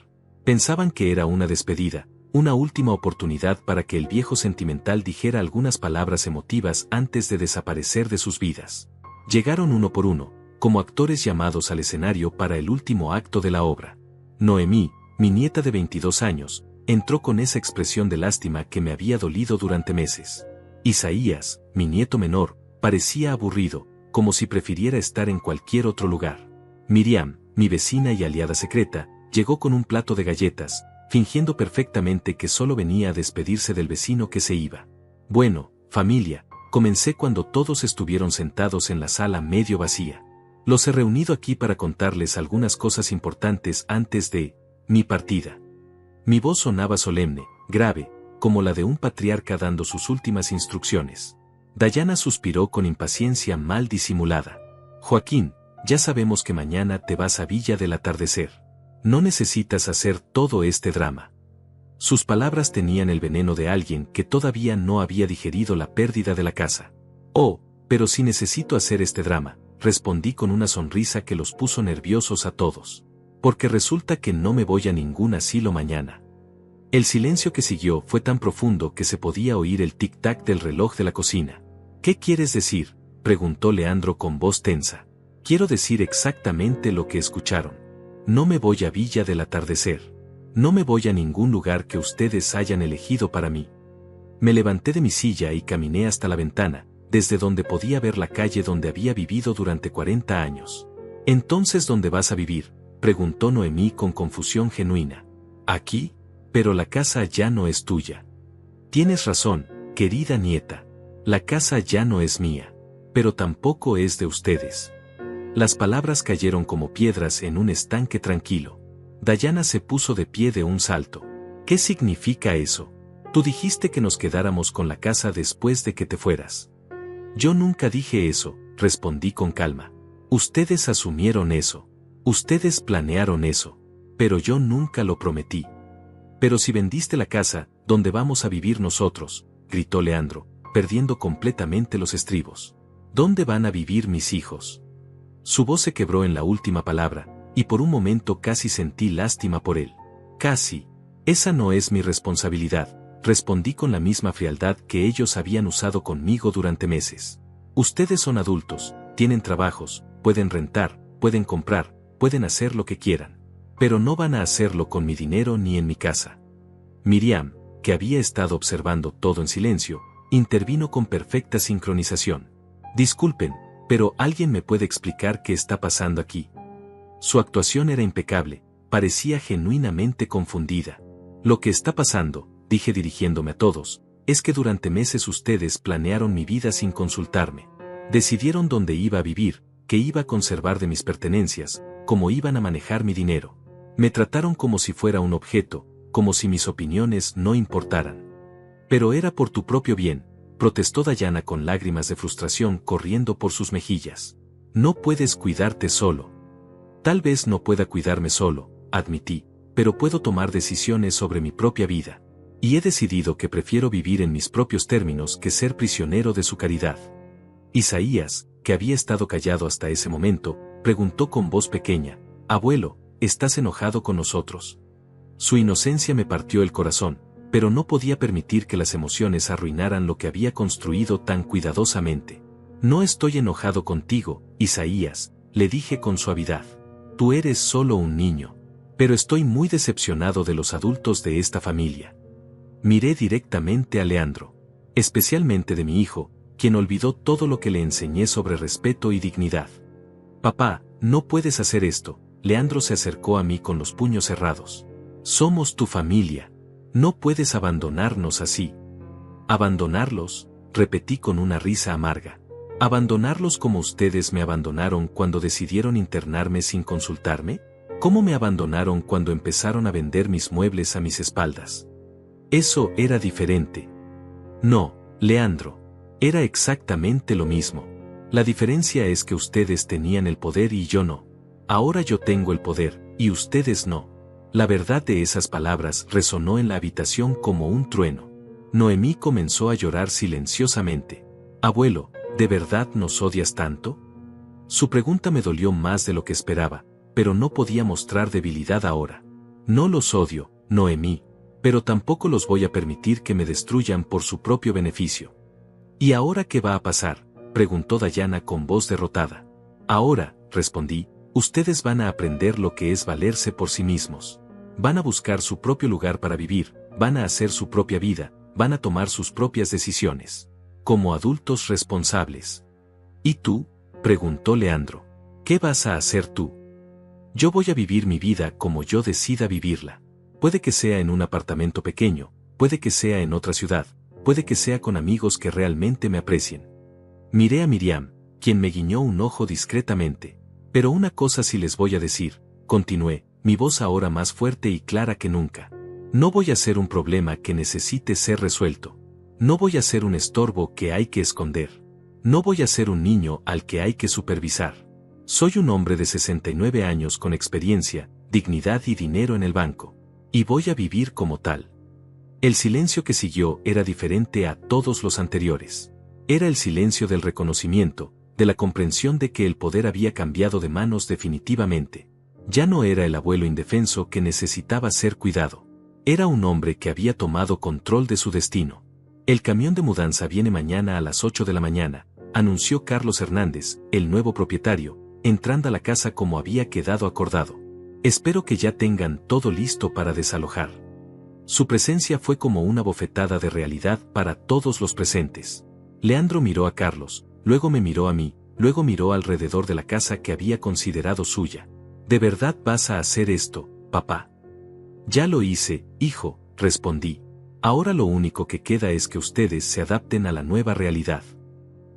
Pensaban que era una despedida, una última oportunidad para que el viejo sentimental dijera algunas palabras emotivas antes de desaparecer de sus vidas. Llegaron uno por uno, como actores llamados al escenario para el último acto de la obra. Noemí, mi nieta de 22 años, entró con esa expresión de lástima que me había dolido durante meses. Isaías, mi nieto menor, parecía aburrido, como si prefiriera estar en cualquier otro lugar. Miriam, mi vecina y aliada secreta, llegó con un plato de galletas, fingiendo perfectamente que solo venía a despedirse del vecino que se iba. Bueno, familia, comencé cuando todos estuvieron sentados en la sala medio vacía. Los he reunido aquí para contarles algunas cosas importantes antes de mi partida. Mi voz sonaba solemne, grave, como la de un patriarca dando sus últimas instrucciones. Dayana suspiró con impaciencia mal disimulada. Joaquín, ya sabemos que mañana te vas a Villa del Atardecer. No necesitas hacer todo este drama. Sus palabras tenían el veneno de alguien que todavía no había digerido la pérdida de la casa. Oh, pero sí necesito hacer este drama, respondí con una sonrisa que los puso nerviosos a todos. Porque resulta que no me voy a ningún asilo mañana. El silencio que siguió fue tan profundo que se podía oír el tic-tac del reloj de la cocina. ¿Qué quieres decir?, preguntó Leandro con voz tensa. Quiero decir exactamente lo que escucharon. No me voy a Villa del Atardecer. No me voy a ningún lugar que ustedes hayan elegido para mí. Me levanté de mi silla y caminé hasta la ventana, desde donde podía ver la calle donde había vivido durante 40 años. ¿Entonces dónde vas a vivir?, preguntó Noemí con confusión genuina. Aquí, pero la casa ya no es tuya. Tienes razón, querida nieta. La casa ya no es mía, pero tampoco es de ustedes. Las palabras cayeron como piedras en un estanque tranquilo. Dayana se puso de pie de un salto. ¿Qué significa eso? Tú dijiste que nos quedáramos con la casa después de que te fueras. Yo nunca dije eso, respondí con calma. Ustedes asumieron eso. Ustedes planearon eso. Pero yo nunca lo prometí. Pero si vendiste la casa, ¿dónde vamos a vivir nosotros?, gritó Leandro, perdiendo completamente los estribos. ¿Dónde van a vivir mis hijos? Su voz se quebró en la última palabra, y por un momento casi sentí lástima por él. Casi. Esa no es mi responsabilidad, respondí con la misma frialdad que ellos habían usado conmigo durante meses. Ustedes son adultos, tienen trabajos, pueden rentar, pueden comprar, pueden hacer lo que quieran. Pero no van a hacerlo con mi dinero ni en mi casa. Miriam, que había estado observando todo en silencio, intervino con perfecta sincronización. Disculpen, pero ¿alguien me puede explicar qué está pasando aquí? Su actuación era impecable, parecía genuinamente confundida. Lo que está pasando, dije dirigiéndome a todos, es que durante meses ustedes planearon mi vida sin consultarme. Decidieron dónde iba a vivir, qué iba a conservar de mis pertenencias, cómo iban a manejar mi dinero. Me trataron como si fuera un objeto, como si mis opiniones no importaran. Pero era por tu propio bien, protestó Dayana con lágrimas de frustración corriendo por sus mejillas. No puedes cuidarte solo. Tal vez no pueda cuidarme solo, admití, pero puedo tomar decisiones sobre mi propia vida. Y he decidido que prefiero vivir en mis propios términos que ser prisionero de su caridad. Isaías, que había estado callado hasta ese momento, preguntó con voz pequeña, «Abuelo, ¿estás enojado con nosotros?». Su inocencia me partió el corazón, pero no podía permitir que las emociones arruinaran lo que había construido tan cuidadosamente. «No estoy enojado contigo, Isaías», le dije con suavidad. «Tú eres solo un niño. Pero estoy muy decepcionado de los adultos de esta familia». Miré directamente a Leandro, especialmente de mi hijo, quien olvidó todo lo que le enseñé sobre respeto y dignidad. «Papá, no puedes hacer esto», Leandro se acercó a mí con los puños cerrados. «Somos tu familia. No puedes abandonarnos así». «¿Abandonarlos?», repetí con una risa amarga. «¿Abandonarlos como ustedes me abandonaron cuando decidieron internarme sin consultarme? ¿Cómo me abandonaron cuando empezaron a vender mis muebles a mis espaldas? Eso era diferente». «No, Leandro. Era exactamente lo mismo. La diferencia es que ustedes tenían el poder y yo no. Ahora yo tengo el poder, y ustedes no». La verdad de esas palabras resonó en la habitación como un trueno. Noemí comenzó a llorar silenciosamente. «Abuelo, ¿de verdad nos odias tanto?». Su pregunta me dolió más de lo que esperaba, pero no podía mostrar debilidad ahora. «No los odio, Noemí, pero tampoco los voy a permitir que me destruyan por su propio beneficio». «¿Y ahora qué va a pasar?», preguntó Dayana con voz derrotada. «Ahora», respondí, «ustedes van a aprender lo que es valerse por sí mismos. Van a buscar su propio lugar para vivir, van a hacer su propia vida, van a tomar sus propias decisiones. Como adultos responsables». «¿Y tú?», preguntó Leandro. «¿Qué vas a hacer tú?». Yo voy a vivir mi vida como yo decida vivirla. Puede que sea en un apartamento pequeño, puede que sea en otra ciudad, puede que sea con amigos que realmente me aprecien. Miré a Miriam, quien me guiñó un ojo discretamente. Pero una cosa sí les voy a decir, continué, mi voz ahora más fuerte y clara que nunca. No voy a ser un problema que necesite ser resuelto. No voy a ser un estorbo que hay que esconder. No voy a ser un niño al que hay que supervisar. Soy un hombre de 69 años con experiencia, dignidad y dinero en el banco. Y voy a vivir como tal. El silencio que siguió era diferente a todos los anteriores. Era el silencio del reconocimiento, de la comprensión de que el poder había cambiado de manos definitivamente. Ya no era el abuelo indefenso que necesitaba ser cuidado. Era un hombre que había tomado control de su destino. El camión de mudanza viene mañana a las 8 de la mañana, anunció Carlos Hernández, el nuevo propietario, entrando a la casa como había quedado acordado. Espero que ya tengan todo listo para desalojar. Su presencia fue como una bofetada de realidad para todos los presentes. Leandro miró a Carlos, luego me miró a mí, luego miró alrededor de la casa que había considerado suya. ¿De verdad vas a hacer esto, papá? Ya lo hice, hijo, respondí. Ahora lo único que queda es que ustedes se adapten a la nueva realidad.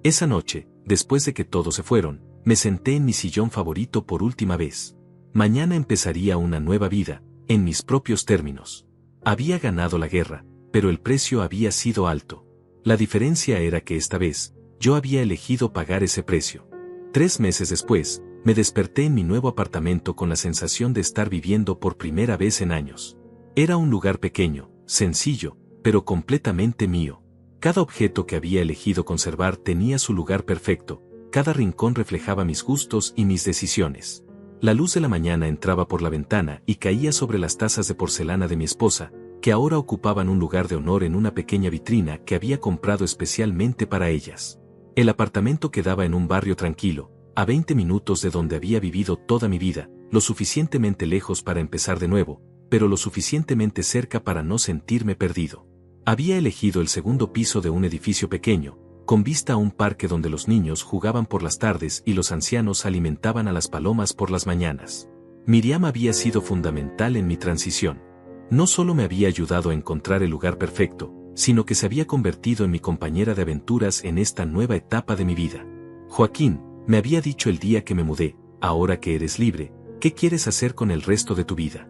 Esa noche, después de que todos se fueron, me senté en mi sillón favorito por última vez. Mañana empezaría una nueva vida, en mis propios términos. Había ganado la guerra, pero el precio había sido alto. La diferencia era que esta vez, yo había elegido pagar ese precio. 3 meses después, me desperté en mi nuevo apartamento con la sensación de estar viviendo por primera vez en años. Era un lugar pequeño, sencillo, pero completamente mío. Cada objeto que había elegido conservar tenía su lugar perfecto, cada rincón reflejaba mis gustos y mis decisiones. La luz de la mañana entraba por la ventana y caía sobre las tazas de porcelana de mi esposa, que ahora ocupaban un lugar de honor en una pequeña vitrina que había comprado especialmente para ellas. El apartamento quedaba en un barrio tranquilo, a 20 minutos de donde había vivido toda mi vida, lo suficientemente lejos para empezar de nuevo, pero lo suficientemente cerca para no sentirme perdido. Había elegido el segundo piso de un edificio pequeño, con vista a un parque donde los niños jugaban por las tardes y los ancianos alimentaban a las palomas por las mañanas. Miriam había sido fundamental en mi transición. No solo me había ayudado a encontrar el lugar perfecto, sino que se había convertido en mi compañera de aventuras en esta nueva etapa de mi vida. Joaquín, me había dicho el día que me mudé, ahora que eres libre, ¿qué quieres hacer con el resto de tu vida?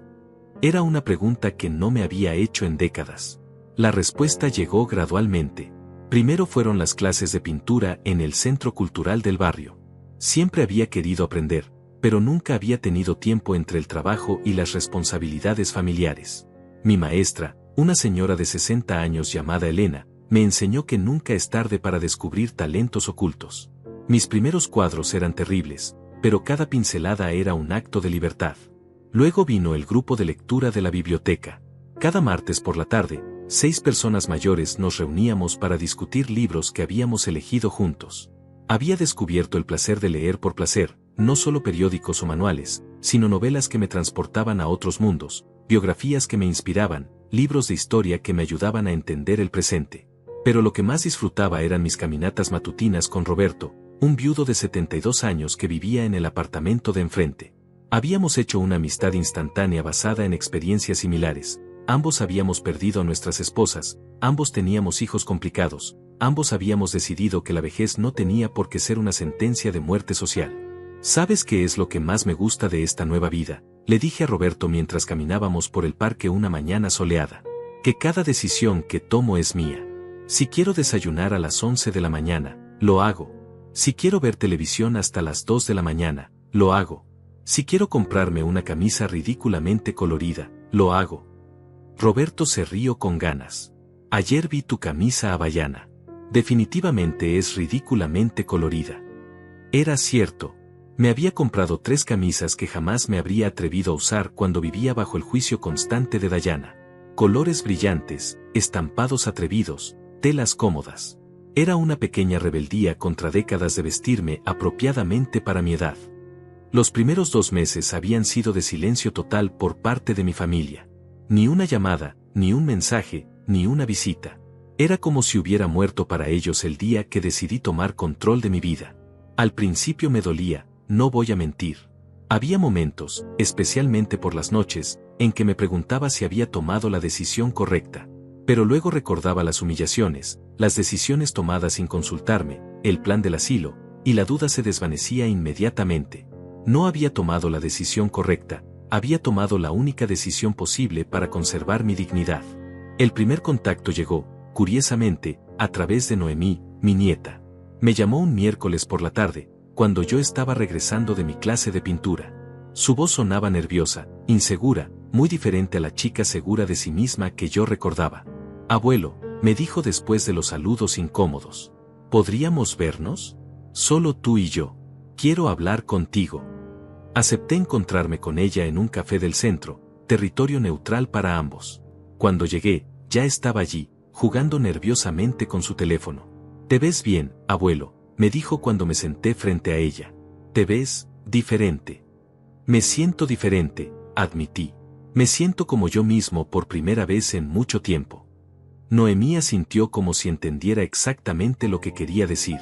Era una pregunta que no me había hecho en décadas. La respuesta llegó gradualmente. Primero fueron las clases de pintura en el centro cultural del barrio. Siempre había querido aprender, pero nunca había tenido tiempo entre el trabajo y las responsabilidades familiares. Mi maestra, una señora de 60 años llamada Elena, me enseñó que nunca es tarde para descubrir talentos ocultos. Mis primeros cuadros eran terribles, pero cada pincelada era un acto de libertad. Luego vino el grupo de lectura de la biblioteca. Cada martes por la tarde, 6 personas mayores nos reuníamos para discutir libros que habíamos elegido juntos. Había descubierto el placer de leer por placer, no solo periódicos o manuales, sino novelas que me transportaban a otros mundos, biografías que me inspiraban, libros de historia que me ayudaban a entender el presente. Pero lo que más disfrutaba eran mis caminatas matutinas con Roberto, un viudo de 72 años que vivía en el apartamento de enfrente. Habíamos hecho una amistad instantánea basada en experiencias similares. Ambos habíamos perdido a nuestras esposas, ambos teníamos hijos complicados, ambos habíamos decidido que la vejez no tenía por qué ser una sentencia de muerte social. ¿Sabes qué es lo que más me gusta de esta nueva vida?, le dije a Roberto mientras caminábamos por el parque una mañana soleada. Que cada decisión que tomo es mía. Si quiero desayunar a las 11 de la mañana, lo hago. Si quiero ver televisión hasta las 2 de la mañana, lo hago. Si quiero comprarme una camisa ridículamente colorida, lo hago. Roberto se rió con ganas. Ayer vi tu camisa hawaiana. Definitivamente es ridículamente colorida. Era cierto. Me había comprado 3 camisas que jamás me habría atrevido a usar cuando vivía bajo el juicio constante de Dayana. Colores brillantes, estampados atrevidos, telas cómodas. Era una pequeña rebeldía contra décadas de vestirme apropiadamente para mi edad. Los primeros 2 meses habían sido de silencio total por parte de mi familia. Ni una llamada, ni un mensaje, ni una visita. Era como si hubiera muerto para ellos el día que decidí tomar control de mi vida. Al principio me dolía, no voy a mentir. Había momentos, especialmente por las noches, en que me preguntaba si había tomado la decisión correcta. Pero luego recordaba las humillaciones, las decisiones tomadas sin consultarme, el plan del asilo, y la duda se desvanecía inmediatamente. No había tomado la decisión correcta, había tomado la única decisión posible para conservar mi dignidad. El primer contacto llegó, curiosamente, a través de Noemí, mi nieta. Me llamó un miércoles por la tarde, cuando yo estaba regresando de mi clase de pintura. Su voz sonaba nerviosa, insegura, muy diferente a la chica segura de sí misma que yo recordaba. «Abuelo», me dijo después de los saludos incómodos. «¿Podríamos vernos? Solo tú y yo. Quiero hablar contigo». Acepté encontrarme con ella en un café del centro, territorio neutral para ambos. Cuando llegué, ya estaba allí, jugando nerviosamente con su teléfono. «Te ves bien, abuelo», me dijo cuando me senté frente a ella. «Te ves diferente». «Me siento diferente», admití. «Me siento como yo mismo por primera vez en mucho tiempo». Noemí asintió como si entendiera exactamente lo que quería decir.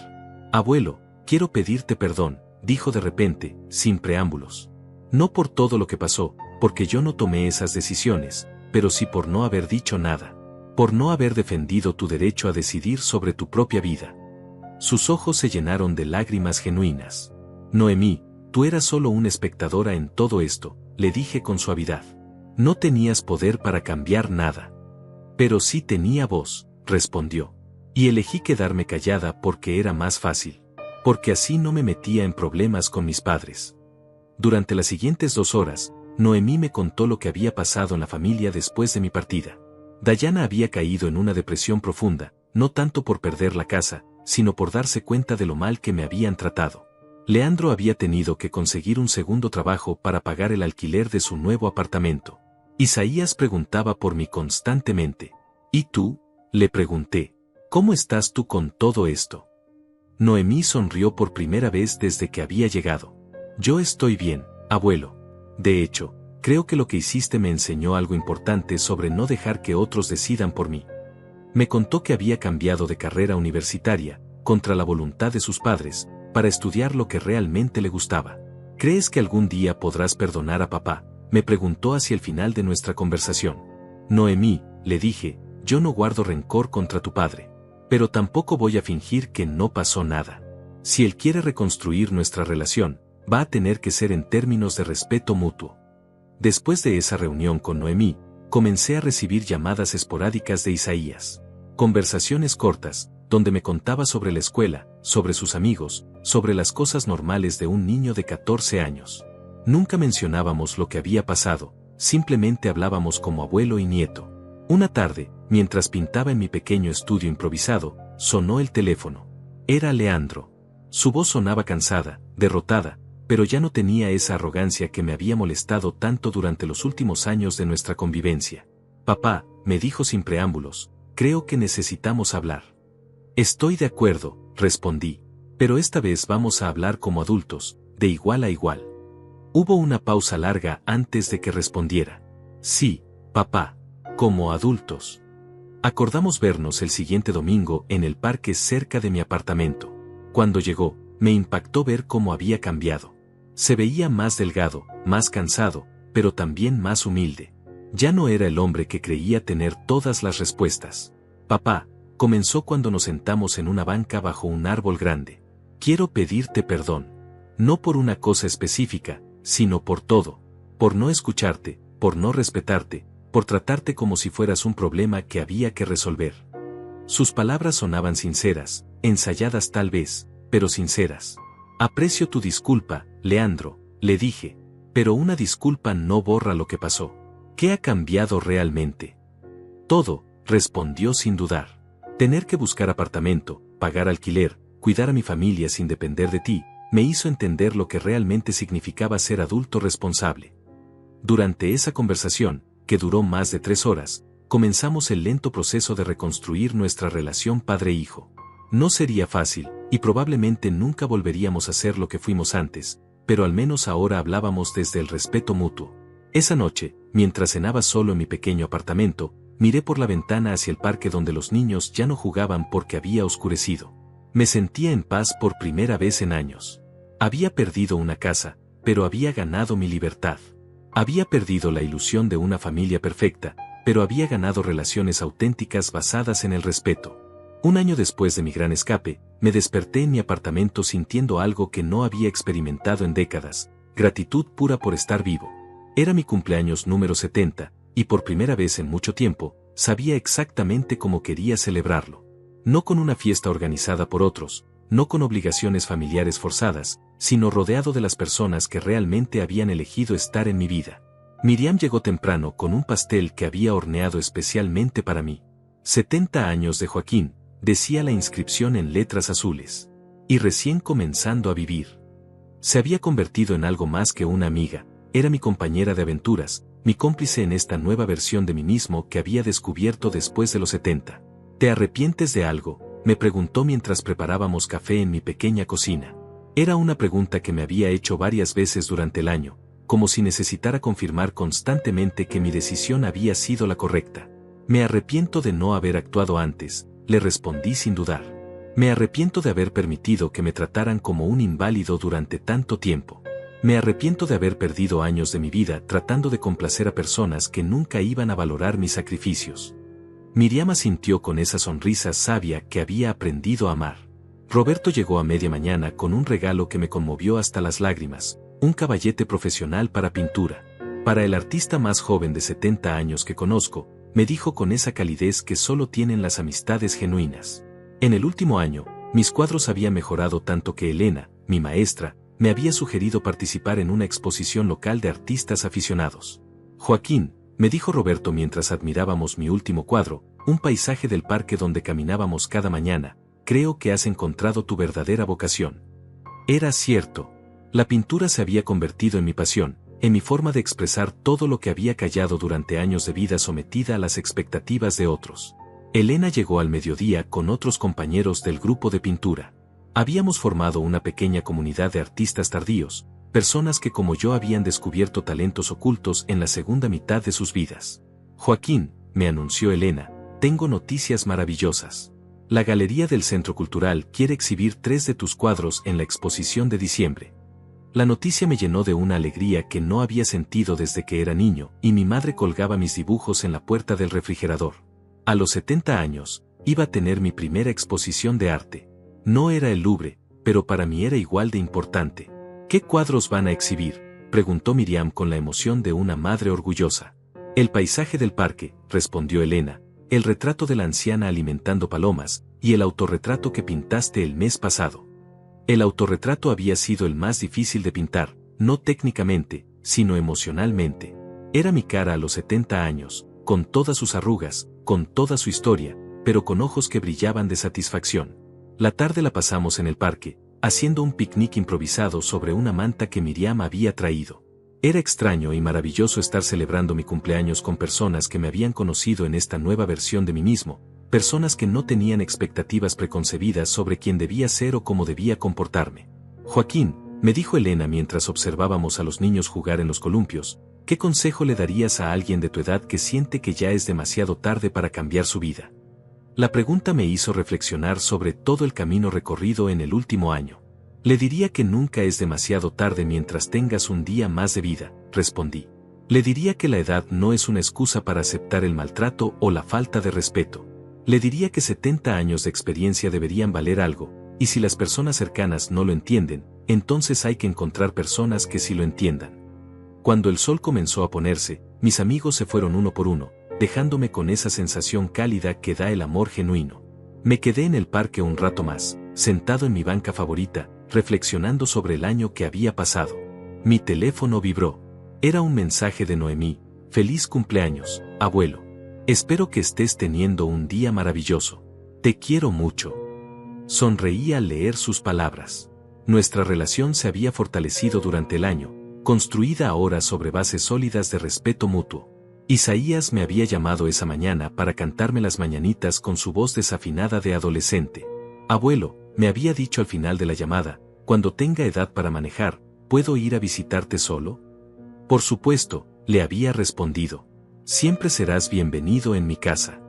«Abuelo, quiero pedirte perdón», dijo de repente, sin preámbulos. «No por todo lo que pasó, porque yo no tomé esas decisiones, pero sí por no haber dicho nada. Por no haber defendido tu derecho a decidir sobre tu propia vida». Sus ojos se llenaron de lágrimas genuinas. «Noemí, tú eras solo una espectadora en todo esto», le dije con suavidad. «No tenías poder para cambiar nada». «Pero sí tenía voz», respondió. «Y elegí quedarme callada porque era más fácil. Porque así no me metía en problemas con mis padres». Durante las siguientes 2 horas, Noemí me contó lo que había pasado en la familia después de mi partida. Dayana había caído en una depresión profunda, no tanto por perder la casa, sino por darse cuenta de lo mal que me habían tratado. Leandro había tenido que conseguir un segundo trabajo para pagar el alquiler de su nuevo apartamento. Isaías preguntaba por mí constantemente. «¿Y tú?», le pregunté. «¿Cómo estás tú con todo esto?». Noemí sonrió por primera vez desde que había llegado. «Yo estoy bien, abuelo. De hecho, creo que lo que hiciste me enseñó algo importante sobre no dejar que otros decidan por mí». Me contó que había cambiado de carrera universitaria, contra la voluntad de sus padres, para estudiar lo que realmente le gustaba. «¿Crees que algún día podrás perdonar a papá?», me preguntó hacia el final de nuestra conversación. «Noemí», le dije, «yo no guardo rencor contra tu padre. Pero tampoco voy a fingir que no pasó nada. Si él quiere reconstruir nuestra relación, va a tener que ser en términos de respeto mutuo». Después de esa reunión con Noemí, comencé a recibir llamadas esporádicas de Isaías. Conversaciones cortas, donde me contaba sobre la escuela, sobre sus amigos, sobre las cosas normales de un niño de 14 años. Nunca mencionábamos lo que había pasado, simplemente hablábamos como abuelo y nieto. Una tarde, mientras pintaba en mi pequeño estudio improvisado, sonó el teléfono. Era Leandro. Su voz sonaba cansada, derrotada, pero ya no tenía esa arrogancia que me había molestado tanto durante los últimos años de nuestra convivencia. «Papá», me dijo sin preámbulos, «creo que necesitamos hablar». «Estoy de acuerdo», respondí, «pero esta vez vamos a hablar como adultos, de igual a igual». Hubo una pausa larga antes de que respondiera. «Sí, papá, como adultos». Acordamos vernos el siguiente domingo en el parque cerca de mi apartamento. Cuando llegó, me impactó ver cómo había cambiado. Se veía más delgado, más cansado, pero también más humilde. Ya no era el hombre que creía tener todas las respuestas. «Papá», comenzó cuando nos sentamos en una banca bajo un árbol grande. «Quiero pedirte perdón. No por una cosa específica, sino por todo. Por no escucharte, por no respetarte, por tratarte como si fueras un problema que había que resolver». Sus palabras sonaban sinceras, ensayadas tal vez, pero sinceras. «Aprecio tu disculpa, Leandro», le dije, «pero una disculpa no borra lo que pasó. ¿Qué ha cambiado realmente?». «Todo», respondió sin dudar. «Tener que buscar apartamento, pagar alquiler, cuidar a mi familia sin depender de ti, me hizo entender lo que realmente significaba ser adulto responsable». Durante esa conversación, que duró más de 3 horas, comenzamos el lento proceso de reconstruir nuestra relación padre-hijo. No sería fácil, y probablemente nunca volveríamos a ser lo que fuimos antes, pero al menos ahora hablábamos desde el respeto mutuo. Esa noche, mientras cenaba solo en mi pequeño apartamento, miré por la ventana hacia el parque donde los niños ya no jugaban porque había oscurecido. Me sentía en paz por primera vez en años. Había perdido una casa, pero había ganado mi libertad. Había perdido la ilusión de una familia perfecta, pero había ganado relaciones auténticas basadas en el respeto. Un año después de mi gran escape, me desperté en mi apartamento sintiendo algo que no había experimentado en décadas: gratitud pura por estar vivo. Era mi cumpleaños número 70, y por primera vez en mucho tiempo, sabía exactamente cómo quería celebrarlo. No con una fiesta organizada por otros, no con obligaciones familiares forzadas, sino rodeado de las personas que realmente habían elegido estar en mi vida. Miriam llegó temprano con un pastel que había horneado especialmente para mí. 70 años de Joaquín, decía la inscripción en letras azules. Y recién comenzando a vivir. Se había convertido en algo más que una amiga, era mi compañera de aventuras, mi cómplice en esta nueva versión de mí mismo que había descubierto después de los 70. ¿Te arrepientes de algo?, me preguntó mientras preparábamos café en mi pequeña cocina. Era una pregunta que me había hecho varias veces durante el año, como si necesitara confirmar constantemente que mi decisión había sido la correcta. Me arrepiento de no haber actuado antes, le respondí sin dudar. Me arrepiento de haber permitido que me trataran como un inválido durante tanto tiempo. Me arrepiento de haber perdido años de mi vida tratando de complacer a personas que nunca iban a valorar mis sacrificios. Miriam asintió con esa sonrisa sabia que había aprendido a amar. Roberto llegó a media mañana con un regalo que me conmovió hasta las lágrimas: un caballete profesional para pintura. Para el artista más joven de 70 años que conozco, me dijo con esa calidez que solo tienen las amistades genuinas. En el último año, mis cuadros habían mejorado tanto que Elena, mi maestra, me había sugerido participar en una exposición local de artistas aficionados. Joaquín, me dijo Roberto mientras admirábamos mi último cuadro, un paisaje del parque donde caminábamos cada mañana, creo que has encontrado tu verdadera vocación. Era cierto. La pintura se había convertido en mi pasión, en mi forma de expresar todo lo que había callado durante años de vida sometida a las expectativas de otros. Elena llegó al mediodía con otros compañeros del grupo de pintura. Habíamos formado una pequeña comunidad de artistas tardíos, personas que como yo habían descubierto talentos ocultos en la segunda mitad de sus vidas. Joaquín, me anunció Elena, tengo noticias maravillosas. La Galería del Centro Cultural quiere exhibir 3 de tus cuadros en la exposición de diciembre. La noticia me llenó de una alegría que no había sentido desde que era niño, y mi madre colgaba mis dibujos en la puerta del refrigerador. A los 70 años, iba a tener mi primera exposición de arte. No era el Louvre, pero para mí era igual de importante. ¿Qué cuadros van a exhibir?, preguntó Miriam con la emoción de una madre orgullosa. El paisaje del parque, respondió Elena, el retrato de la anciana alimentando palomas, y el autorretrato que pintaste el mes pasado. El autorretrato había sido el más difícil de pintar, no técnicamente, sino emocionalmente. Era mi cara a los 70 años, con todas sus arrugas, con toda su historia, pero con ojos que brillaban de satisfacción. La tarde la pasamos en el parque, haciendo un picnic improvisado sobre una manta que Miriam había traído. Era extraño y maravilloso estar celebrando mi cumpleaños con personas que me habían conocido en esta nueva versión de mí mismo, personas que no tenían expectativas preconcebidas sobre quién debía ser o cómo debía comportarme. Joaquín, me dijo Elena mientras observábamos a los niños jugar en los columpios, ¿qué consejo le darías a alguien de tu edad que siente que ya es demasiado tarde para cambiar su vida? La pregunta me hizo reflexionar sobre todo el camino recorrido en el último año. Le diría que nunca es demasiado tarde mientras tengas un día más de vida, respondí. Le diría que la edad no es una excusa para aceptar el maltrato o la falta de respeto. Le diría que 70 años de experiencia deberían valer algo, y si las personas cercanas no lo entienden, entonces hay que encontrar personas que sí lo entiendan. Cuando el sol comenzó a ponerse, mis amigos se fueron uno por uno, dejándome con esa sensación cálida que da el amor genuino. Me quedé en el parque un rato más, sentado en mi banca favorita, reflexionando sobre el año que había pasado. Mi teléfono vibró. Era un mensaje de Noemí: feliz cumpleaños, abuelo. Espero que estés teniendo un día maravilloso. Te quiero mucho. Sonreí al leer sus palabras. Nuestra relación se había fortalecido durante el año, construida ahora sobre bases sólidas de respeto mutuo. Isaías me había llamado esa mañana para cantarme las mañanitas con su voz desafinada de adolescente. Abuelo, me había dicho al final de la llamada, cuando tenga edad para manejar, ¿puedo ir a visitarte solo? Por supuesto, le había respondido. Siempre serás bienvenido en mi casa.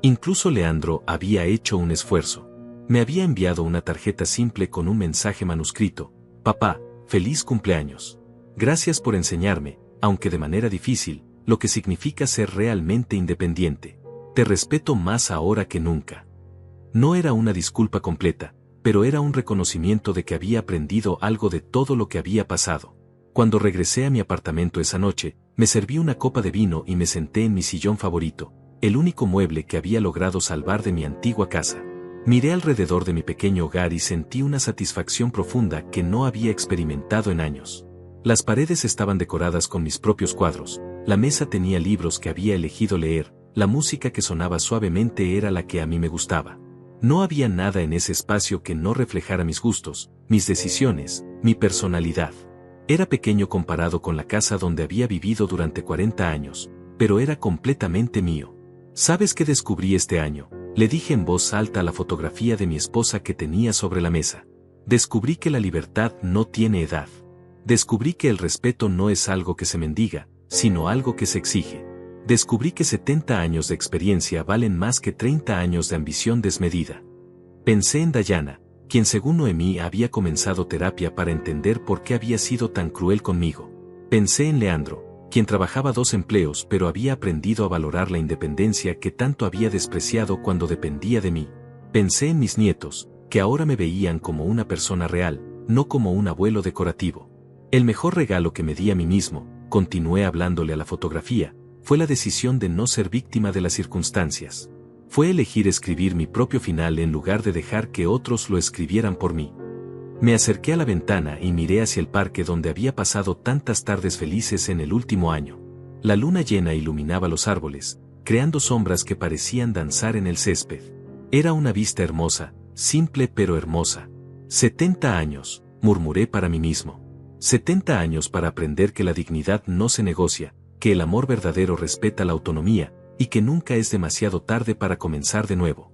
Incluso Leandro había hecho un esfuerzo. Me había enviado una tarjeta simple con un mensaje manuscrito: papá, feliz cumpleaños. Gracias por enseñarme, aunque de manera difícil, lo que significa ser realmente independiente. Te respeto más ahora que nunca. No era una disculpa completa, pero era un reconocimiento de que había aprendido algo de todo lo que había pasado. Cuando regresé a mi apartamento esa noche, me serví una copa de vino y me senté en mi sillón favorito, el único mueble que había logrado salvar de mi antigua casa. Miré alrededor de mi pequeño hogar y sentí una satisfacción profunda que no había experimentado en años. Las paredes estaban decoradas con mis propios cuadros, la mesa tenía libros que había elegido leer, la música que sonaba suavemente era la que a mí me gustaba. No había nada en ese espacio que no reflejara mis gustos, mis decisiones, mi personalidad. Era pequeño comparado con la casa donde había vivido durante 40 años, pero era completamente mío. ¿Sabes qué descubrí este año? Le dije en voz alta a la fotografía de mi esposa que tenía sobre la mesa. Descubrí que la libertad no tiene edad. Descubrí que el respeto no es algo que se mendiga, sino algo que se exige. Descubrí que 70 años de experiencia valen más que 30 años de ambición desmedida. Pensé en Dayana, quien según Noemí había comenzado terapia para entender por qué había sido tan cruel conmigo. Pensé en Leandro, quien trabajaba 2 empleos pero había aprendido a valorar la independencia que tanto había despreciado cuando dependía de mí. Pensé en mis nietos, que ahora me veían como una persona real, no como un abuelo decorativo. El mejor regalo que me di a mí mismo, continué hablándole a la fotografía, fue la decisión de no ser víctima de las circunstancias. Fue elegir escribir mi propio final en lugar de dejar que otros lo escribieran por mí. Me acerqué a la ventana y miré hacia el parque donde había pasado tantas tardes felices en el último año. La luna llena iluminaba los árboles, creando sombras que parecían danzar en el césped. Era una vista hermosa, simple pero hermosa. 70 años, murmuré para mí mismo. 70 años para aprender que la dignidad no se negocia, que el amor verdadero respeta la autonomía, y que nunca es demasiado tarde para comenzar de nuevo.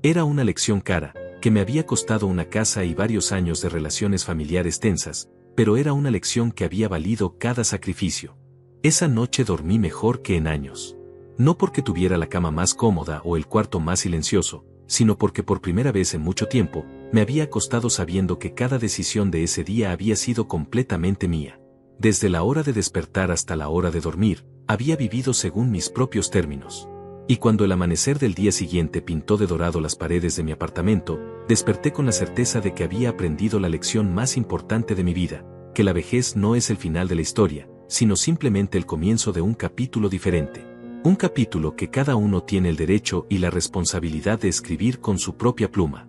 Era una lección cara, que me había costado una casa y varios años de relaciones familiares tensas, pero era una lección que había valido cada sacrificio. Esa noche dormí mejor que en años. No porque tuviera la cama más cómoda o el cuarto más silencioso, sino porque por primera vez en mucho tiempo, me había acostado sabiendo que cada decisión de ese día había sido completamente mía. Desde la hora de despertar hasta la hora de dormir, había vivido según mis propios términos. Y cuando el amanecer del día siguiente pintó de dorado las paredes de mi apartamento, desperté con la certeza de que había aprendido la lección más importante de mi vida, que la vejez no es el final de la historia, sino simplemente el comienzo de un capítulo diferente. Un capítulo que cada uno tiene el derecho y la responsabilidad de escribir con su propia pluma.